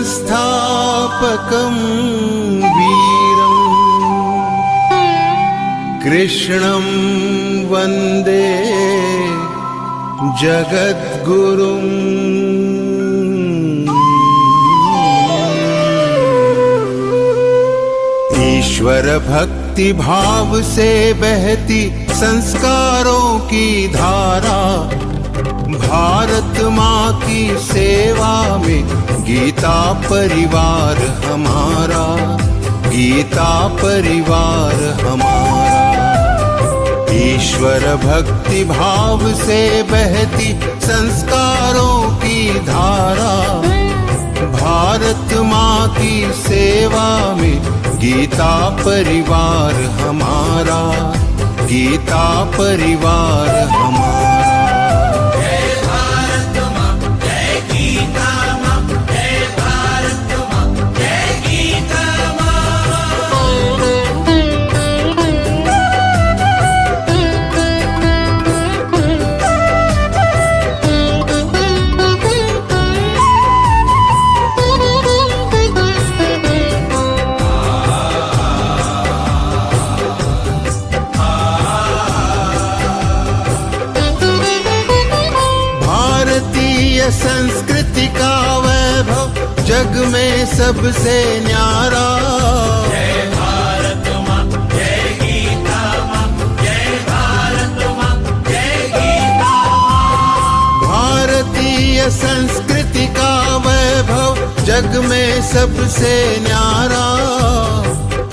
संस्थापकं वीरम् कृष्णं वन्दे जगद्गुरुम्। ईश्वर भक्ति भाव से बहती संस्कारों की धारा, भारत माँ की सेवा में गीता परिवार हमारा, गीता परिवार हमारा। ईश्वर भक्ति भाव से बहती संस्कारों की धारा, भारत माँ की सेवा में गीता परिवार हमारा, गीता परिवार हमारा। संस्कृति का वैभव जग में सबसे न्यारा। जय भारत माँ, जय गीता माँ, जय भारत माँ, जय गीता माँ। भारतीय संस्कृति का वैभव जग में सबसे न्यारा।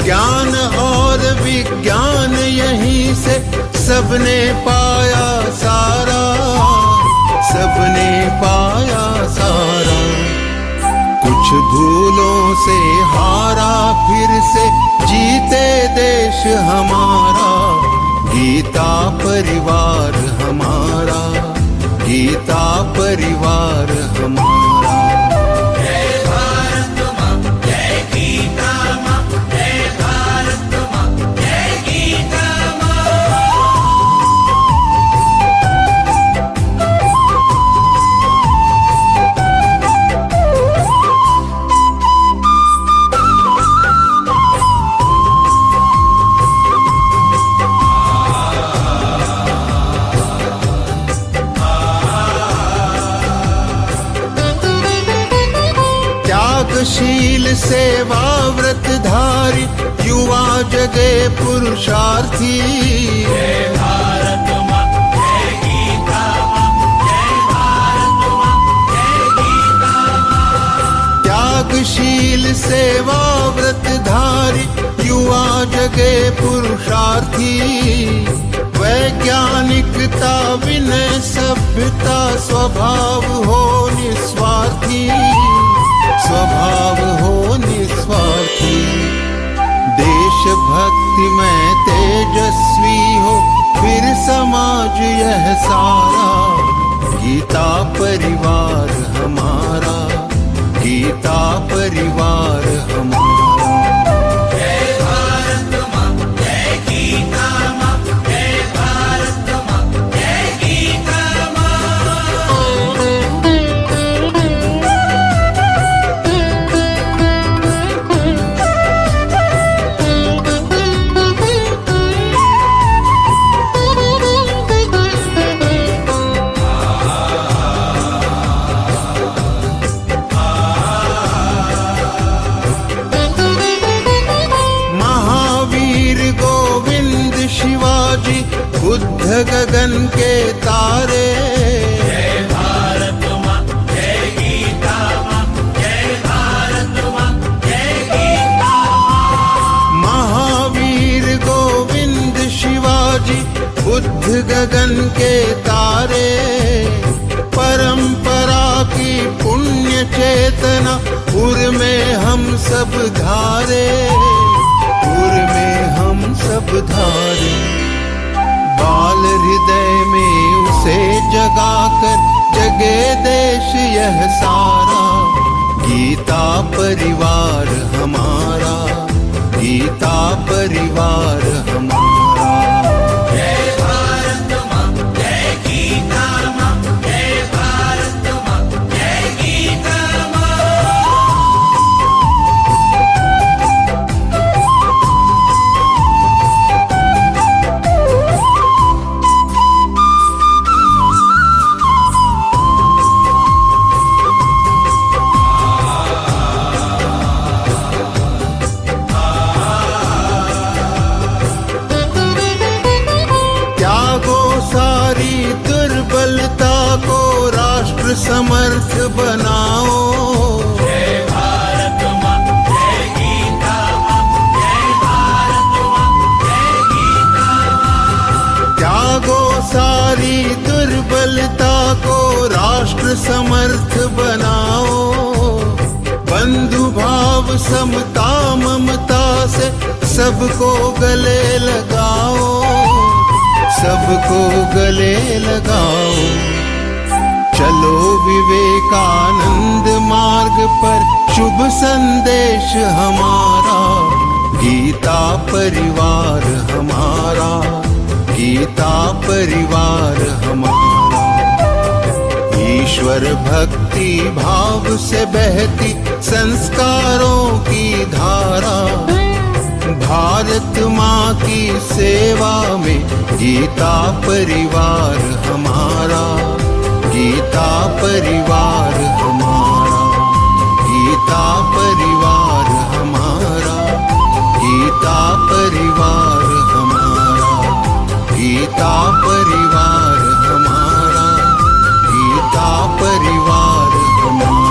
ज्ञान और विज्ञान यहीं से सबने पाया सारा, सबने पाया सारा। कुछ भूलों से हारा फिर से जीते देश हमारा, गीता परिवार हमारा, गीता परिवार हमारा। जय भारत माँ, जय गीता माँ, जय भारत माँ, जय गीता माँ। शील सेवा व्रतधारी युवा जगे पुरुषार्थी। जय भारत माँ, जय गीता माँ, जय भारत माँ, जय गीता माँ। त्यागशील सेवा व्रतधारी युवा जगे पुरुषार्थी। वैज्ञानिकता विनय सभ्यता स्वभाव हो निस्वार्थी, स्वभाव हो निस्वार्थी। देशभक्ति में तेजस्वी हो फिर समाज यह सारा, गीता परिवार हमारा, गीता परिवार हमारा। जय भारत माँ, जय गीता माँ, जय भारत माँ, जय गीता माँ। बुद्ध गगन के तारे। जय भारत माँ, जय गीता माँ, जय भारत माँ, जय गीता माँ। महावीर गोविंद शिवाजी बुद्ध गगन के तारे। परंपरा की पुण्य चेतना उर में हम सब धारे, उर में हम सब धारे। बाल हृदय में उसे जगाकर जगे देश यह सारा, गीता परिवार हमारा, गीता परिवार हमारा। जय भारत माँ, जय गीता माँ, जय भारत माँ, जय गीता माँ। प्राण समर्थ बनाओ, बंधु भाव समता ममता से सबको गले लगाओ, सबको गले लगाओ। चलो विवेकानंद मार्ग पर, शुभ संदेश हमारा, गीता परिवार हमारा, गीता परिवार हमारा। ईश्वर भक्ति भाव से बहती संस्कारों की धारा, भारत माँ की सेवा में गीता परिवार हमारा, गीता परिवार हमारा, गीता परिवार हमारा, गीता परिवार हमारा, गीता परिवार हमारा, गीता परिवार हमारा।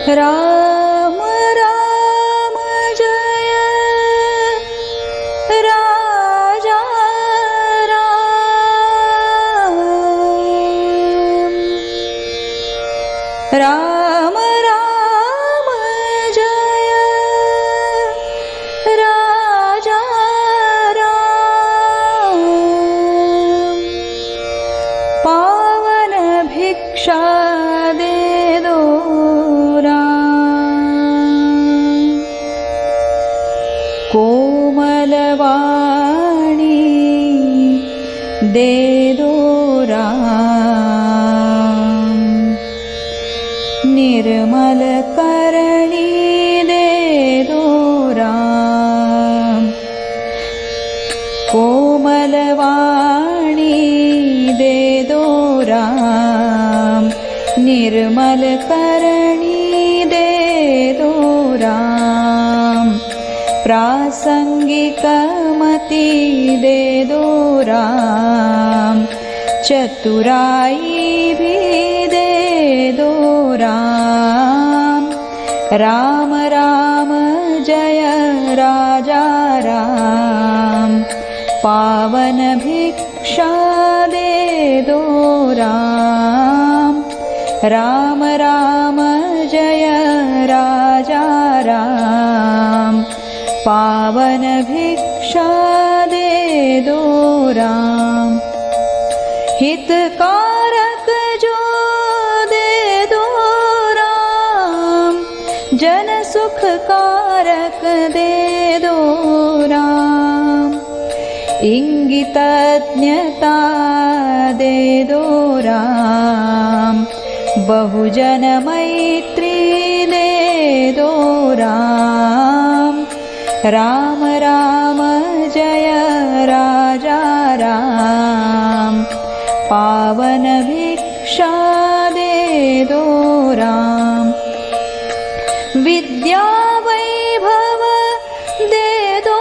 राम राम जय राजा राम। राम राम जय राजा राम पावन भिक्षा दे दो राम कोमलवाणी दे दो राम निर्मल करणी दे दो राम कोमलवाणी दे दो राम निर्मल करणी दे दो राम प्रासंगिकमति दे दो राम चतुराई भी दे दो राम राम राम जय राजा राम पावन भिक्षा दे दो राम राम राम जय राजा राम पावन भिक्षा दे दो राम हितकारक जो दे दो राम जन सुखकारक दे दो राम इंगितज्ञता दे दो राम बहुजन मैत्री दे दो राम राम राम जय राजा राम पावन भिक्षा दे दो राम विद्या वैभव दे दो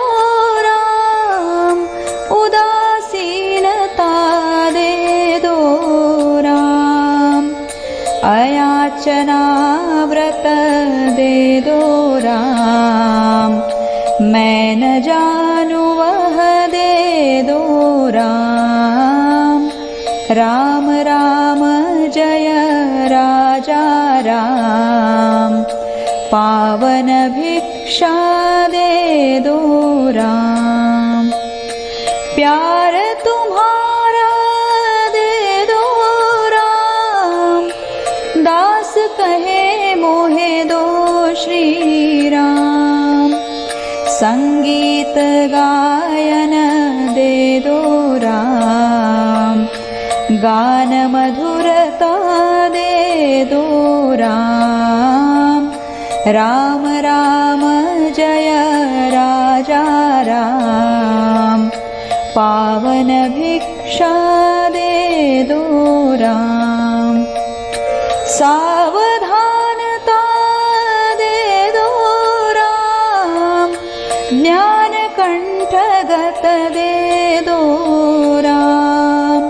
राम उदासीनता दे दो राम अयाचना व्रत दे दो राम मैं न जानू वह दे दो राम राम राम जय राजा राम पावन भिक्षा दे दो राम प्यार तुम्हारा दे दो राम दास कहे मोहे दो श्री राम संगीत गायन दे दो राम गान मधुरता दे दो राम राम राम जय राजा राम पावन भिक्षा दे दो राम सावधानता दे दो राम ज्ञान कंठगत दे दो राम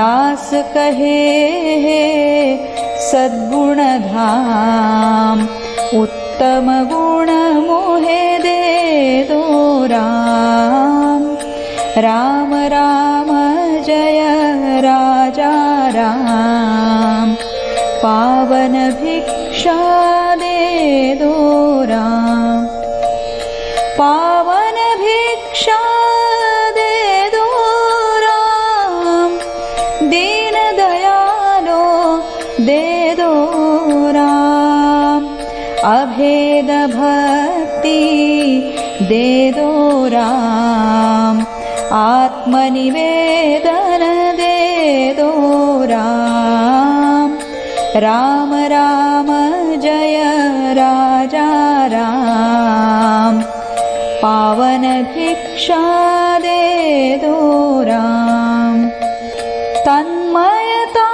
दास कहे सद्गुण धाम उत्तम गुण मोहे दे दो राम राम राम जय राजा राम पावन भिक्षा दे दो राम पावन भिक्षा दे दो राम दीन दयालो दे दो राम अभेद भक्ति दे दो राम आत्मनिवेदन दे दो राम राम राम जय राजा राम पावन भिक्षा दे दो राम तन्मयता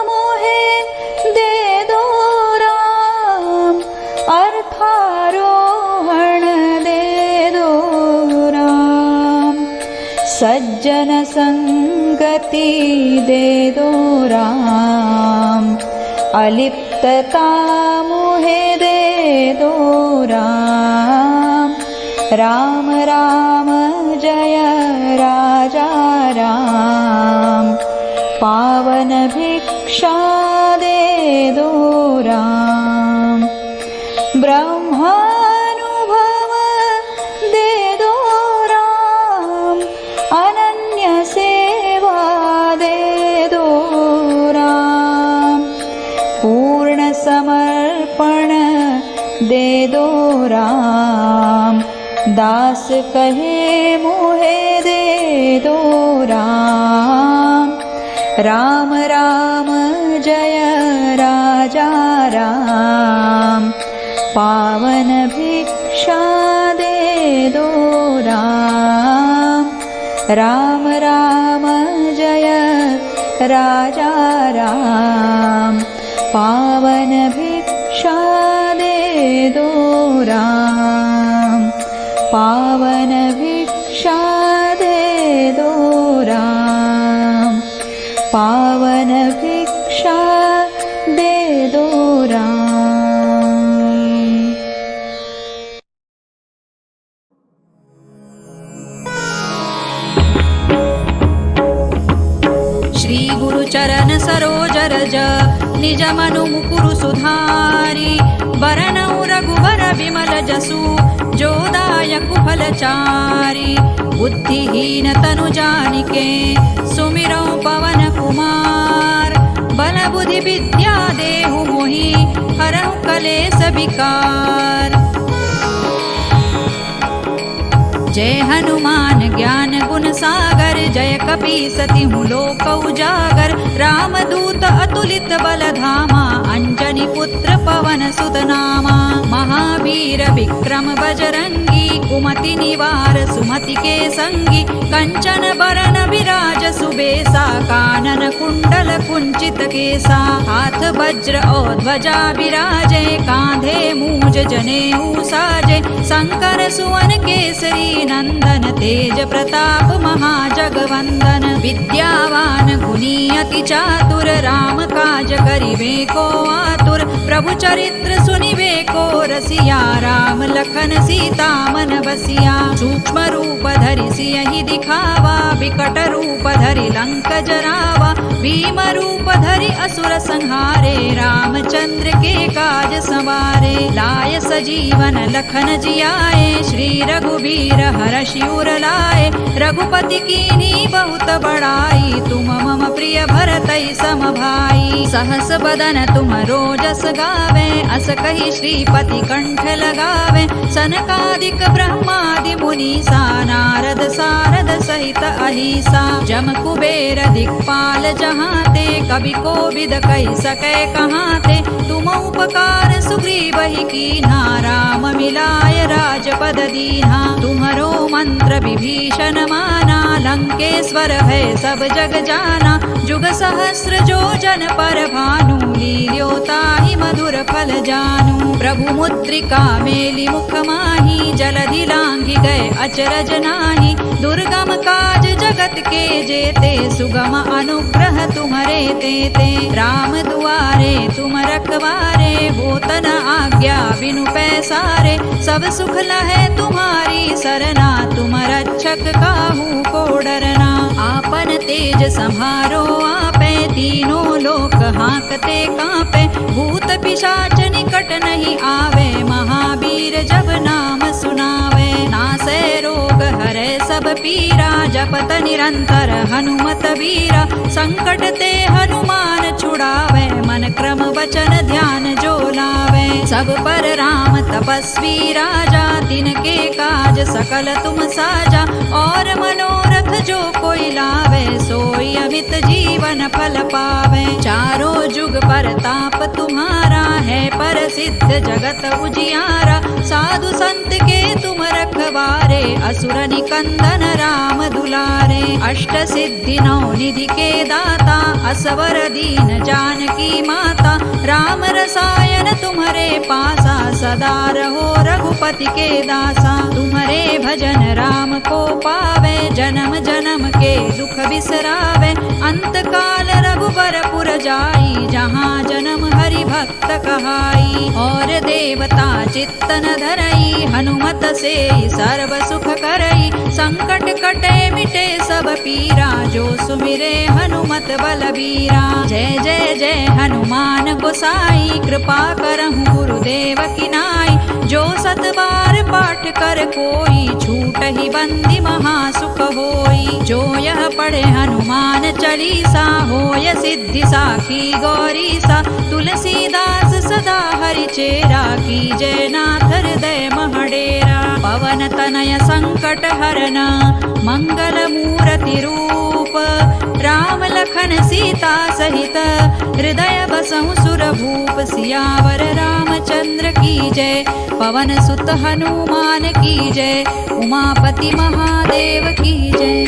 मोहे दे दो राम अर्थारोहण दे दो राम सज्जन संगति दे दो राम अलिप्तता मोहे दे दो राम राम राम जय राजा राम पावन भिक्षा दे दो राम। ब्रह्मानुभव दे दो राम, अनन्य सेवा दे दो राम। पूर्ण समर्पण दे दो राम, दास कहे मोहे दे दो राम। राम राम जय राजा राम, पावन भिक्षा दे दो राम। राम राम जय राजा राम, पावन भिक्षा दे दो राम। पावन भिक्षा दे दो राम, पावन भिक्षा दे दो राम। श्री गुरु चरण सरोज रज, निज मनु मुकुरु सुधारी। वरनउ रघुवर विमल जसु, जो दायक फलचारी। बुद्धिहीन तनु जानिके, सुमिरौ पवन कुमार। बल बुद्धि विद्या देहु मोहि, हरहु कलेस विकार। जय हनुमान ज्ञान गुण सागर, जय कपीसति लोक उजागर। रामदूत अतुलित बल धामा, अंजनी पुत्र पवन सुत नामा। महावीर विक्रम बजरंगी, कुमति निवार सुमति के संगी। कंचन बरन विराज सुबेसा, कानन कुंडल कुंचित केसा। हाथ वज्र और ध्वजा विराजे, कांधे मूज जनेऊ साजे। शंकर सुवन केसरी नंदन, तेज प्रताप महाजगवंदन। विद्यावान गुणी अति चातुर, राम काज करिबे को आतुर। प्रभु चरित्र सुनिबे को रसिया, राम लखन सीता मन बसिया। सूक्ष्म रूप धरि सियहि दिखावा, विकट रूप धरि लंक जरावा। भीम रूप धरि असुर संहारे, रामचंद्र के काज सवारे। लाय सजीवन लखन जियाए, श्री रघुबीर हरषि उर लाए। रघुपति कीन्ही बहुत बड़ाई, तुम मम प्रिय भरतहि सम भाई। सहस बदन तुम रोजस गावे, अस कहि श्रीपति कंठ लगावे। सनकादिक ब्रह्मादि मुनीसा, नारद सारद सहित अहिसा। जम कुबेर दिक्पाल जहाते, कवि कोविद कहि सकै कहाते। तुम उपकार सुग्रीवहि कीन्हा, राम मिलाय राजपद दीन्हा। तुम्हरो मंत्र विभीषण माना, लंकेश्वर है सब जग जाना। जुग सहस्र जो जन पर भानु, लील्यो ताहि मधुर फल जानू। प्रभु मुद्रिका मेलि मुख माहि, जलधि लांघि गए अचरज नाही। दुर्गम काज जगत के जेते, सुगम अनुग्रह तुम्हरे तेते। राम दुआरे तुम रखवारे, होत न आज्ञा बिनु पैसारे। सब सुख लहै तुम्हारी सरना, तुम रक्षक काहू को डरना। आपन तेज सम्हारो आपे, तीनों लोक हांकते कांपे। भूत पिशाच निकट नहीं आवे, महावीर जब नाम सुनावे। नासै रोग हरै सब पीरा, जपत निरंतर हनुमत वीरा। संकट ते हनुमान छुड़ावे, मन क्रम वचन ध्यान जो लावे। सब पर राम तपस्वी राजा, तिनके काज सकल तुम साजा। और मनोरथ जो कोई लावे, सोई अमित जीवन फल पावे। चारों जुग परताप तुम्हारा है, प्रसिद्ध जगत उजियारा। साधु संत के तुम रखवारे, असुर निकंदन राम दुलारे। अष्ट सिद्धि नौ निधि के दाता, असवर दीन जानकी माता। राम रसायन तुम्हारे पासा, सदा रहो रघुपति के दासा। तुम्हारे भजन राम को पावे, जन्म जन्म के दुख बिसरावे। अंत काल रघुबरपुर जाई, जहाँ जन्म हरि भक्त कहाई। और देवता चित्तन धरई, हनुमत से सर्व सुख करई। संकट कटे मिटे सब पीरा, जो सुमिरे हनुमत बलबीरा। जय जय जय हनुमान गोसाई, कृपा करहु गुरुदेव की नाई। जो सत बार पाठ कर कोई, छूट ही बंदी महासुख होई। जो यह पढ़े हनुमान चालीसा, होय सिद्धि साखी गौरीसा। तुलसीदास सदा हरि चेरा, की जय नाथ हृदय महडेरा। पवन तनय संकट हरन, मंगल मूर्ति रूप। राम लखन सीता सहित, हृदय बसहु सुरभूप। सियावर रामचंद्र की जय, पवन सुत हनुमान की जय। उमापति महादेव की जय।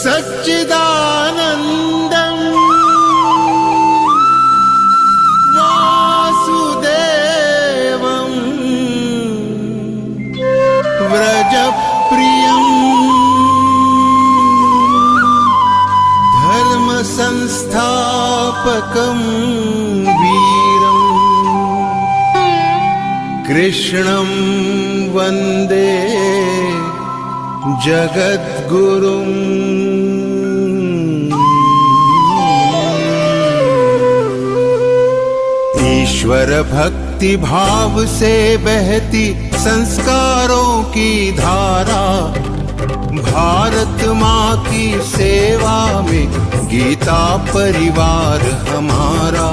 सच्चिदानन्दं वासुदेवं व्रजप्रियं धर्मसंस्थापकं वीरं कृष्णं वन्दे जगद्गुरुं। ईश्वर भक्ति भाव से बहती संस्कारों की धारा। भारत माँ की सेवा में गीता परिवार हमारा,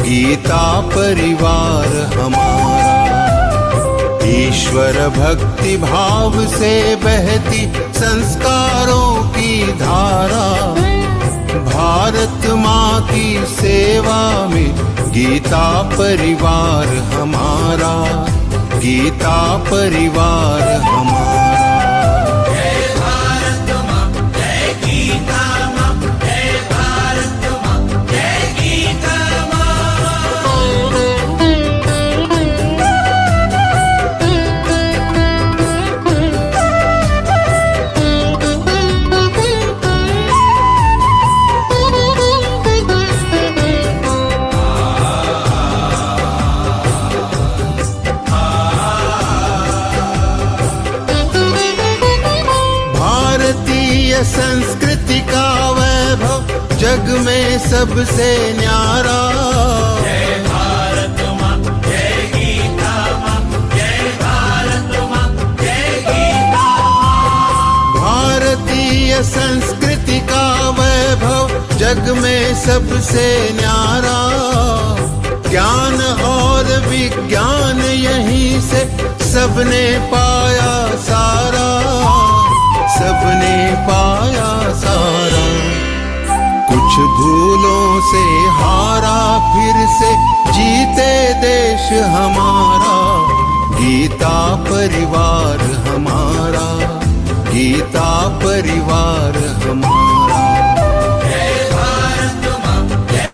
गीता परिवार हमारा। ईश्वर भक्ति भाव से बहती संस्कारों की धारा। भारत माँ की सेवा में गीता परिवार हमारा, गीता परिवार हमारा। जय भारत माँ, जय गीता माँ, जय भारत माँ, जय गीता माँ। संस्कृति का वैभव जग में सबसे न्यारा। जय भारत माँ, जय गीता माँ, जय भारत माँ, जय गीता माँ। भारतीय संस्कृति का वैभव जग में सबसे न्यारा। ज्ञान और विज्ञान यहीं से सबने पाया सारा, सबने पाया सारा। कुछ भूलों से हारा, फिर से जीते देश हमारा। गीता परिवार हमारा, गीता परिवार हमारा। जय भारत माँ, जय।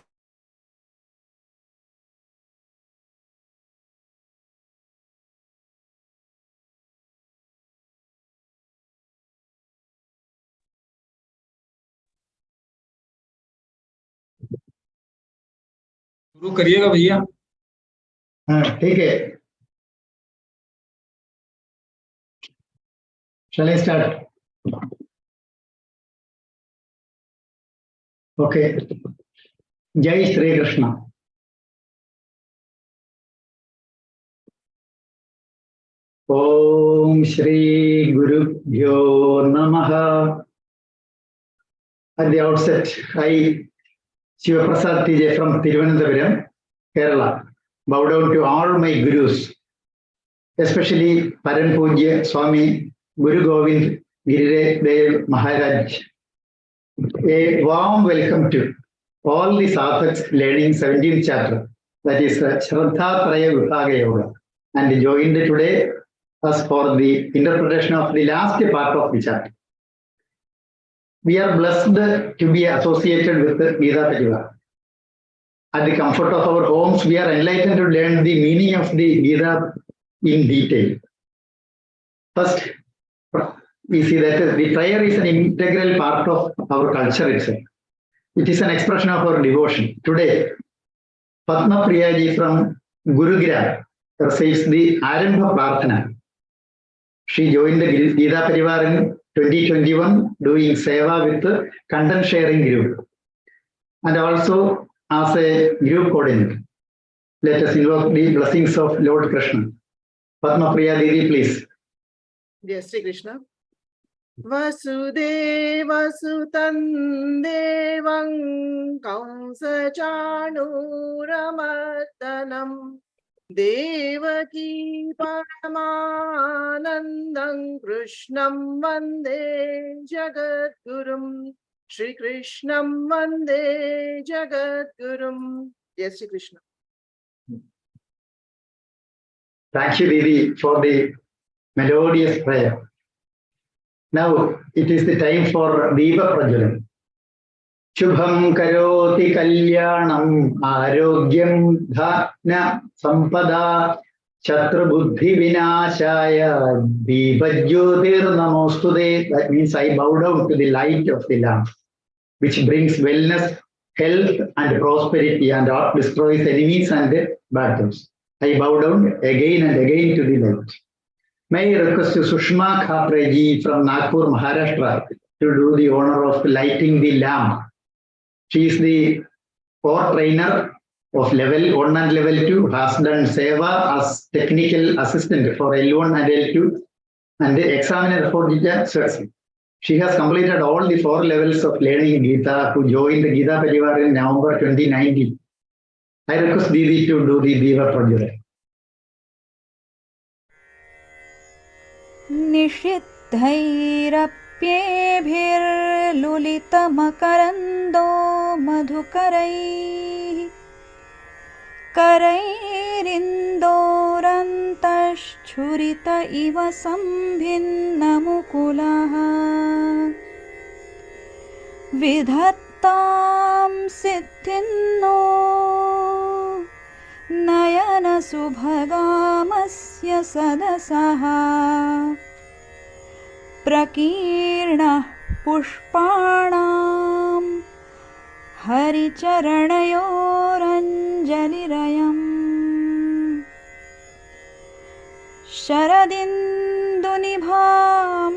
शुरू करिएगा भैया। हाँ ठीक है, चलिए स्टार्ट। ओके, जय श्री कृष्ण। ओम श्री गुरुभ्यो नमः। At the outset, I, Shiva Prasad TJ from Thiruvananthapuram, Kerala. bow down to all my gurus, especially Param Pujya Swami Guru Govind Giridev Maharaj. A warm welcome to all the sadhaks learning 17th chapter, that is Shraddha Traya Vibhaga Yoga, and joined today us for the interpretation of the last part of the chapter. We are blessed to be associated with the Geeta Parivar. At the comfort of our homes, we are enlightened to learn the meaning of the Geeta in detail. First, we see that the prayer is an integral part of our culture itself. It is an expression of our devotion. Today, Padma Priyaji from Gurugram recites the Arambha Prarthana. She joined the Geeta Parivar in 2021 doing seva with the content sharing group and also as a group coordinator. Let us invoke the blessings of Lord Krishna. Padma Priya Didi, please. Jai Shri Krishna. Vasudeva Sutam Devam Kamsa Chanuramardanam Devaki Paramanandam Krishnam Vande Jagadgurum Shri Krishnam Vande Jagadgurum. Jai Shri Krishna. Thank you, Didi, for the melodious prayer. Now it is the time for Deepa Prajalan. Shubham karoti kalyanam arogyam dhana sampada chatra buddhi vinashaya deepajyotir namostude. That means I bow down to the light of the lamp, which brings wellness, health and prosperity and destroys enemies and battles. I bow down again and again to the light. May I request to Sushma Khapreji from Nagpur, Maharashtra to do the honor of lighting the lamp. She is the core trainer of level 1 and level 2, has done seva as technical assistant for L1 and L2 and the examiner for Geeta Swazi. She has completed all the 4 levels of learning Geeta, who joined the Geeta Parivar in November 2019. I request Didi to do the Deva Prajalan. निषिद्धैरप्येभिर्लुलितमकरन्दो मधुकरैः करैरिन्दोरन्तश्छुरित इव सम्भिन्नमुकुलः विधत्तां सिद्धिन्नो नयनसुभगामस्य सदसः प्रकीर्णः पुष्पाणां हरिचरणयोरञ्जलिरयम् शरदिन्दुनिभां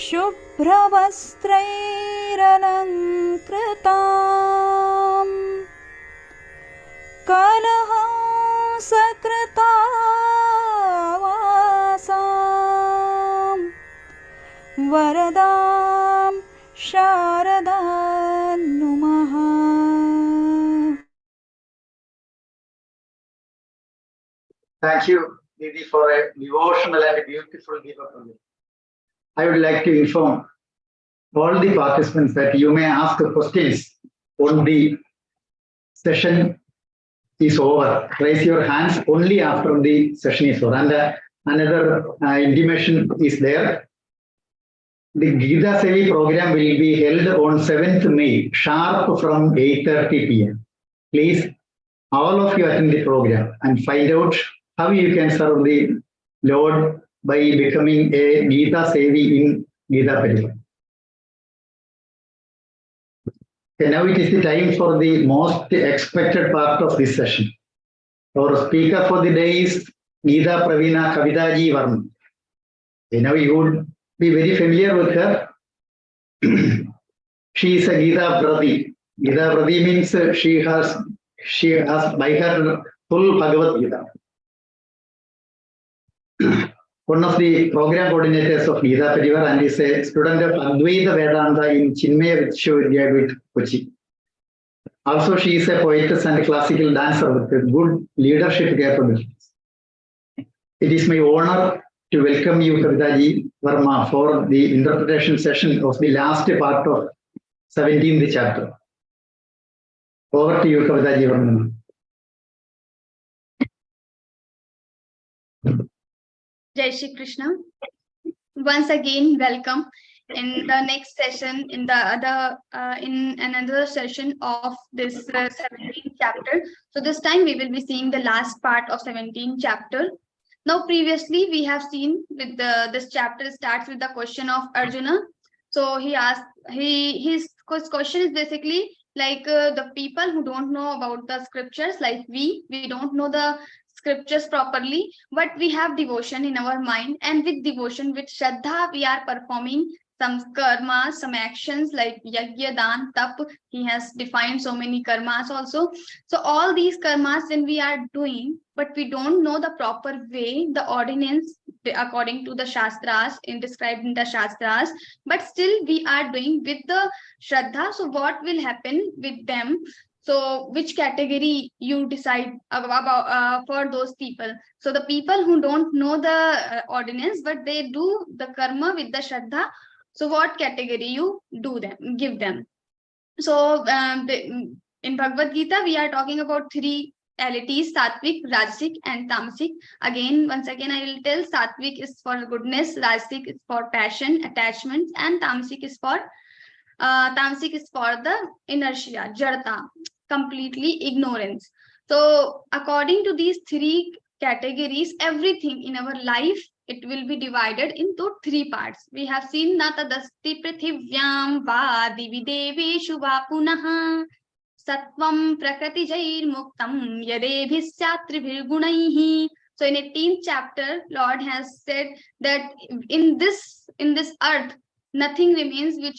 शुभ्रवस्त्रैरलङ्कृतां कलहंसकृतावासां वरदां शारदां नुमः. Thank you, Didi, for a devotional and beautiful Deepa Prajalan. I would like to inform all the participants that you may ask questions when the session is over. Raise your hands only after the session is over. And another intimation is there. The Geeta Sevi program will be held on 7th May, sharp from 8:30 p.m. Please, all of you attend the program and find out how you can serve the Lord by becoming a Geeta Sevi in Geeta Parivar. Okay, now it is the time for the most expected part of this session. Our speaker for the day is Geeta Pravina Kavita ji Verma. Okay, now you would be very familiar with her. She is a Geeta Prati. Geeta Prati means she has by her full Bhagavad-Gītā. One of the program coordinators of Geeta Parivar and is a student of Advaita Vedanta in Chinmaya Vishwavidyapith, Kochi. Also, she is a poetess and a classical dancer with good leadership capabilities. It is my honor to welcome you, Kavita ji Verma, for the interpretation session of the last part of 17th chapter. Over to you, Kavita ji Verma. Jai Shri Krishna. Once again, welcome in the next session, in another session of this 17th chapter. So this time we will be seeing the last part of 17th chapter. Now, previously we have seen with this chapter starts with the question of Arjuna. So he asked, his question is basically like the people who don't know about the scriptures, like we don't know the scriptures properly, but we have devotion in our mind, and with devotion, with Shraddha, we are performing some karmas, some actions like yajna, dan, tap. He has defined so many karmas also. So all these karmas when we are doing, but we don't know the proper way, the ordinance according to the Shastras, described in the Shastras, but still we are doing with the Shraddha. So what will happen with them? So which category you decide about for those people? So the people who don't know the ordinance, but they do the karma with the Shraddha. So what category you give them? So in Bhagavad-Gītā, we are talking about three entities: Sattvic, Rajasic, and Tamasic. Once again, I will tell: Sattvic is for goodness, Rajasic is for passion, attachment, and Tamasic is for the inertia, jadata, completely ignorance. So according to these three categories, everything in our life, it will be divided into three parts. We have seen natadasti prithivyam va divideveshu va punaha sattvam prakriti jair muktam yadebhisyatri gunaihi. So in 18th chapter, Lord has said that in this earth, nothing remains where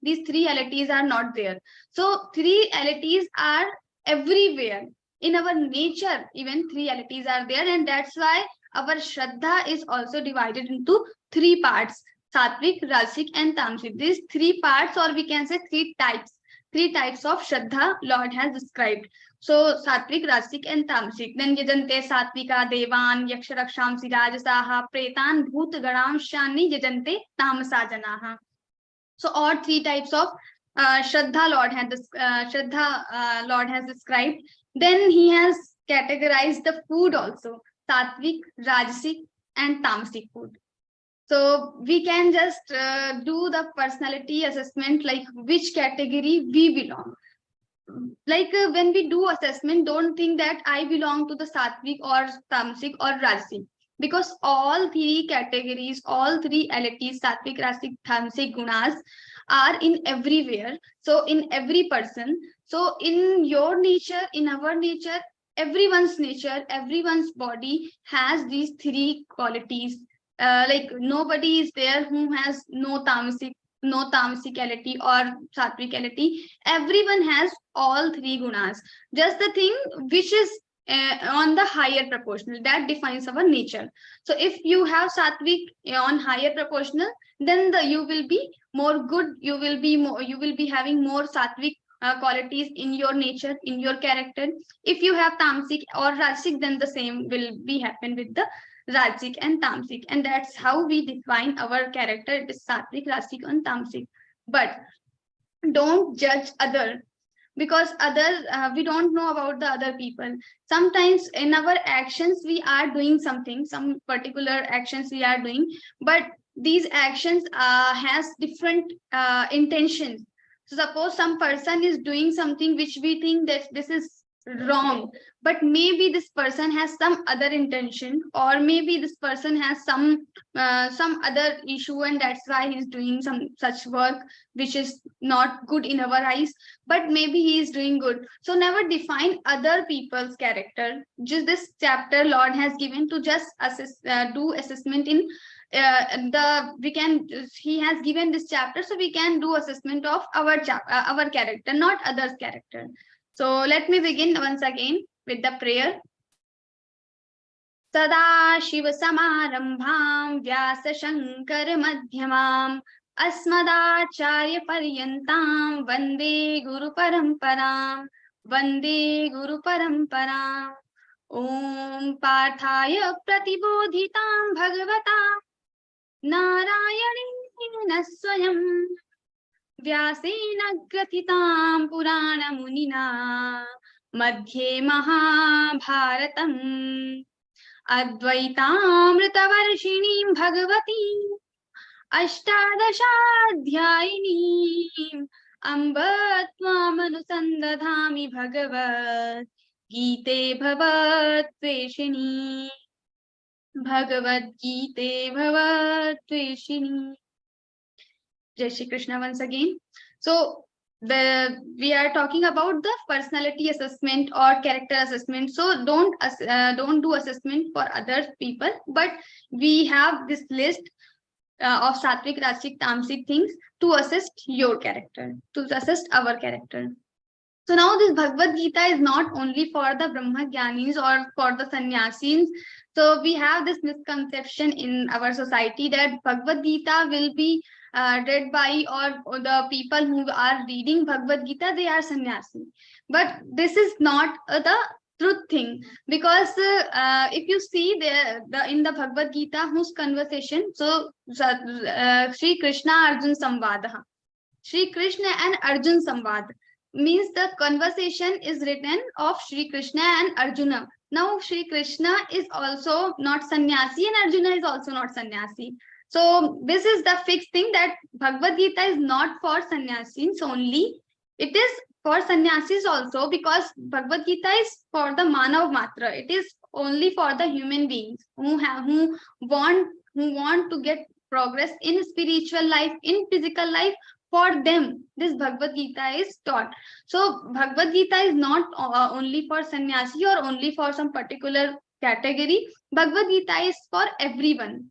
these three realities are not there. So three realities are everywhere. In our nature, even three realities are there, and that's why our Shraddha is also divided into three parts: Sattvic, Rajasic, and Tamasic. These three parts, or we can say three types of Shraddha Lord has described. So Sattvic, Rajasic, and Tamasic. Then yajante Sattvika devan yaksharaksham rajasaha pretan bhut gadamshani yajante tamasa janaha. So all three types of Shraddha Lord has described. Then he has categorized the food also: Sattvic, Rajasic, and Tamasic food. So we can just do the personality assessment, like which category we belong. Like when we do assessment, don't think that I belong to the Sattvic or Tamasic or Rajasic, because all three categories, all three entities, Sattvic, Rajasic, Tamasic gunas, are in everywhere. So in every person. So in your nature, in our nature, everyone's nature, everyone's body has these three qualities. Like nobody is there who has no tamasicality or sattvicality. Everyone has all three gunas. Just the thing which is on the higher proportional, that defines our nature. So if you have sattvic on higher proportional, then you will be more good. You will be having more sattvic qualities in your nature, in your character. If you have tamasic or rajasic, then the same will be happen with the Rajasic and Tamasic, and that's how we define our character. It is Sattvic, Rajasic, and Tamasic. But don't judge other, because we don't know about the other people. Sometimes in our actions we are doing something, some particular actions we are doing, but these actions has different intentions. So suppose some person is doing something which we think that this is wrong, but maybe this person has some other intention, or maybe this person has some other issue, and that's why he's doing some such work which is not good in our eyes, but maybe he is doing good. So never define other people's character. Just this chapter Lord has given to just do assessment in he has given this chapter so we can do assessment of our character, not others' character. So let me begin once again with the prayer. Sada Shiva Samarambham Vyasa Shankar Madhyamam अस्मदाचार्य पर्यन्तां वन्दे गुरु परम्परां वन्दे गुरु परम्परां ॐ पार्थाय प्रतिबोधितां भगवता नारायणेन स्वयं व्यासेन ग्रथितां पुराणमुनिना मध्ये महाभारतम् अद्वैतामृतवर्षिणीं भगवतीम् अष्टादशाध्यायिनीम् अम्ब त्वामनुसन्दधामि भगवद्गीते भवद्वेषिणी भगवद्गीते भवद्वेषिणी. Jai Shri Krishna once again. So we are talking about the personality assessment or character assessment. So don't do assessment for other people, but we have this list of sattvic, rajasic, tamasic things to assess your character, to assess our character. So now this Bhagavad Gita is not only for the Brahma Jnanis or for the sannyasis. So we have this misconception in our society that Bhagavad Gita will be read by, or the people who are reading Bhagavad Gita, they are sannyasi. But this is not the truth thing, because if you see in the Bhagavad Gita, whose conversation, so Sri Krishna Arjun Samvadaha, Sri Krishna and Arjun Samvad means the conversation is written of Sri Krishna and Arjuna. Now Sri Krishna is also not sannyasi and Arjuna is also not sannyasi. So this is the fixed thing, that Bhagavad Gita is not for sannyasis only. It is for sannyasis also, because Bhagavad Gita is for the Manav Matra. It is only for the human beings who want to get progress in spiritual life, in physical life. For them, this Bhagavad Gita is taught. So Bhagavad Gita is not only for sannyasi or only for some particular category. Bhagavad Gita is for everyone.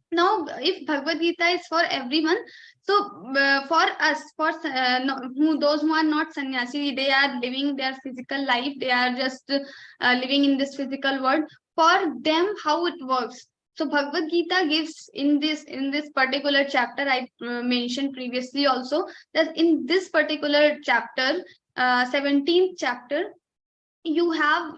Now, if Bhagavad Gita is for everyone, so for us, for those who are not sannyasi, they are living their physical life, they are just living in this physical world. For them, how it works. So Bhagavad Gita gives in this particular chapter, I mentioned previously also, that in this particular chapter, 17th chapter, you have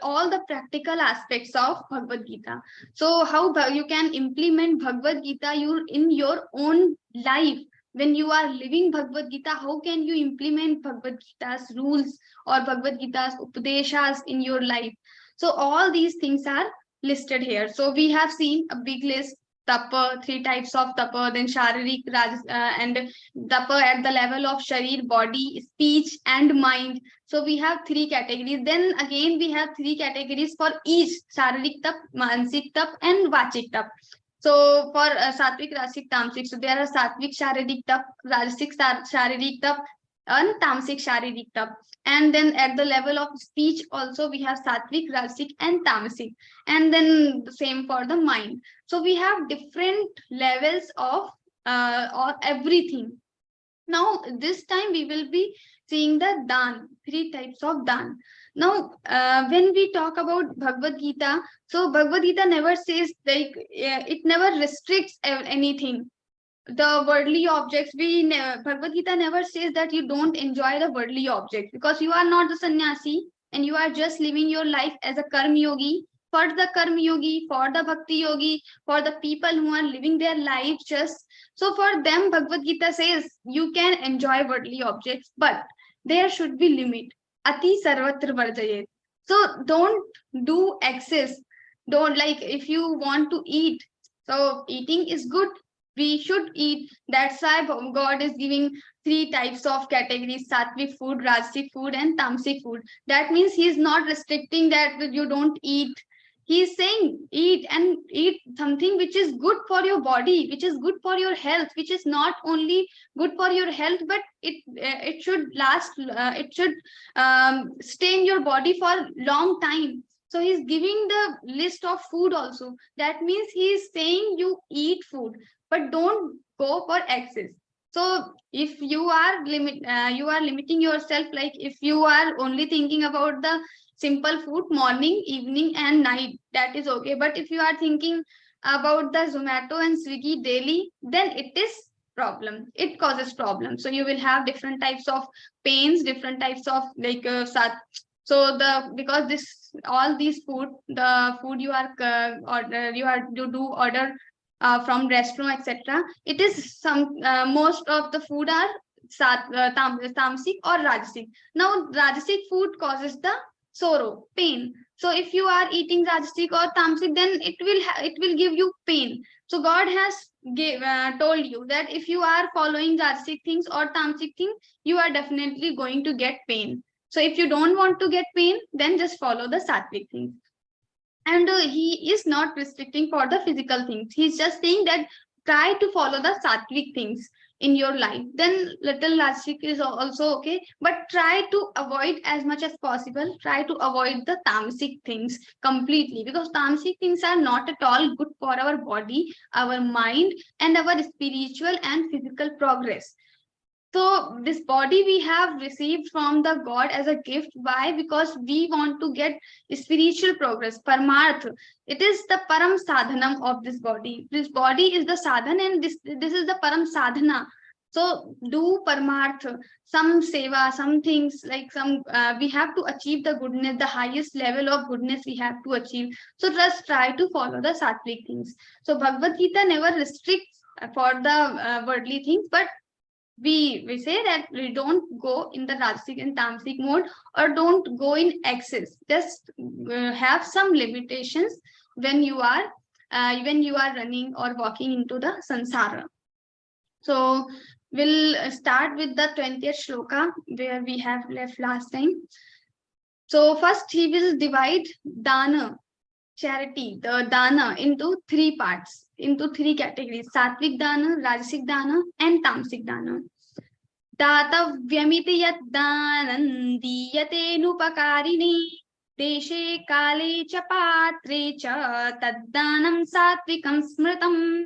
all the practical aspects of Bhagavad Gita. So how you can implement Bhagavad Gita in your own life. When you are living Bhagavad Gita, how can you implement Bhagavad Gita's rules or Bhagavad Gita's upadeshas in your life? So all these things are listed here. So we have seen a big list: tapa, 3 types of tapa, then sharirik, and tapa at the level of sharir, body, speech and mind. So we have 3 categories. Then again we have 3 categories for each: sharirik tap, mansik tap and vachik tap. So for sattvic, rajasic, tamasic, so there are sattvic sharirik tap, rajasic sharirik tap and tamasic sharirik tap. And then at the level of speech also we have sattvic, rajasic and tamasic, and then the same for the mind. So we have different levels of everything. Now this time we will be seeing the dan, 3 types of dan. Now when we talk about Bhagavad Gita, so Bhagavad Gita never says, like, it never restricts anything. The worldly objects, Bhagavad Gita never says that you don't enjoy the worldly objects, because you are not the sannyasi and you are just living your life as a karma yogi. For the karma yogi, for the bhakti yogi, for the people who are living their life just, so for them Bhagavad Gita says you can enjoy worldly objects, but there should be limit. Ati sarvatra varjayet. So don't do excess. Don't, like, if you want to eat, so eating is good, we should eat. That's why God is giving 3 types of categories: sattvic food, rajasic food and tamasic food. That means he is not restricting that you don't eat. He is saying eat, and eat something which is good for your body, which is good for your health, which is not only good for your health, but it should last, it should stay in your body for long time. So he's giving the list of food also. That means he is saying you eat food, but don't go for excess. So if you are limiting yourself, like if you are only thinking about the simple food morning, evening and night, that is okay. But if you are thinking about the Zomato and Swiggy daily, then it is problem. It causes problems. So you will have different types of pains, different types of like so because this all these food, the food you are order you do order from restroom, etc. It is some most of the food are tamasic or rajasic. Now rajasic food causes the sorrow, pain. So if you are eating rajasic or tamasic, then it will give you pain. So God has told you that if you are following rajasic things or tamasic things, you are definitely going to get pain. So if you don't want to get pain, then just follow the sattvic things. And he is not restricting for the physical things. He's just saying that try to follow the sattvic things in your life. Then little rajasic is also okay, but try to avoid as much as possible. Try to avoid the tamasic things completely, because tamasic things are not at all good for our body, our mind, and our spiritual and physical progress. So this body we have received from the God as a gift. Why? Because we want to get spiritual progress, paramarth. It is the param sadhanam of this body. This body is the sadhan, and this is the param sadhana. So do paramarth, some seva, some things like some we have to achieve the goodness, the highest level of goodness we have to achieve. So just try to follow the sattvic things. So Bhagavad Gita never restricts for the worldly things, but we say that we don't go in the rajasic and tamasic mode, or don't go in excess. Just have some limitations when you are running or walking into the sansara. So we'll start with the 20th shloka where we have left last time. So first he will divide dana, charity, the dana, into three parts, into three categories: sattvic dana, rajasic dana, and tamasic dana. दातव्यमिति यद्दानं दीयतेनुपकारिणे देशे काले च पात्रे च तद्दानं सात्विकं स्मृतम्.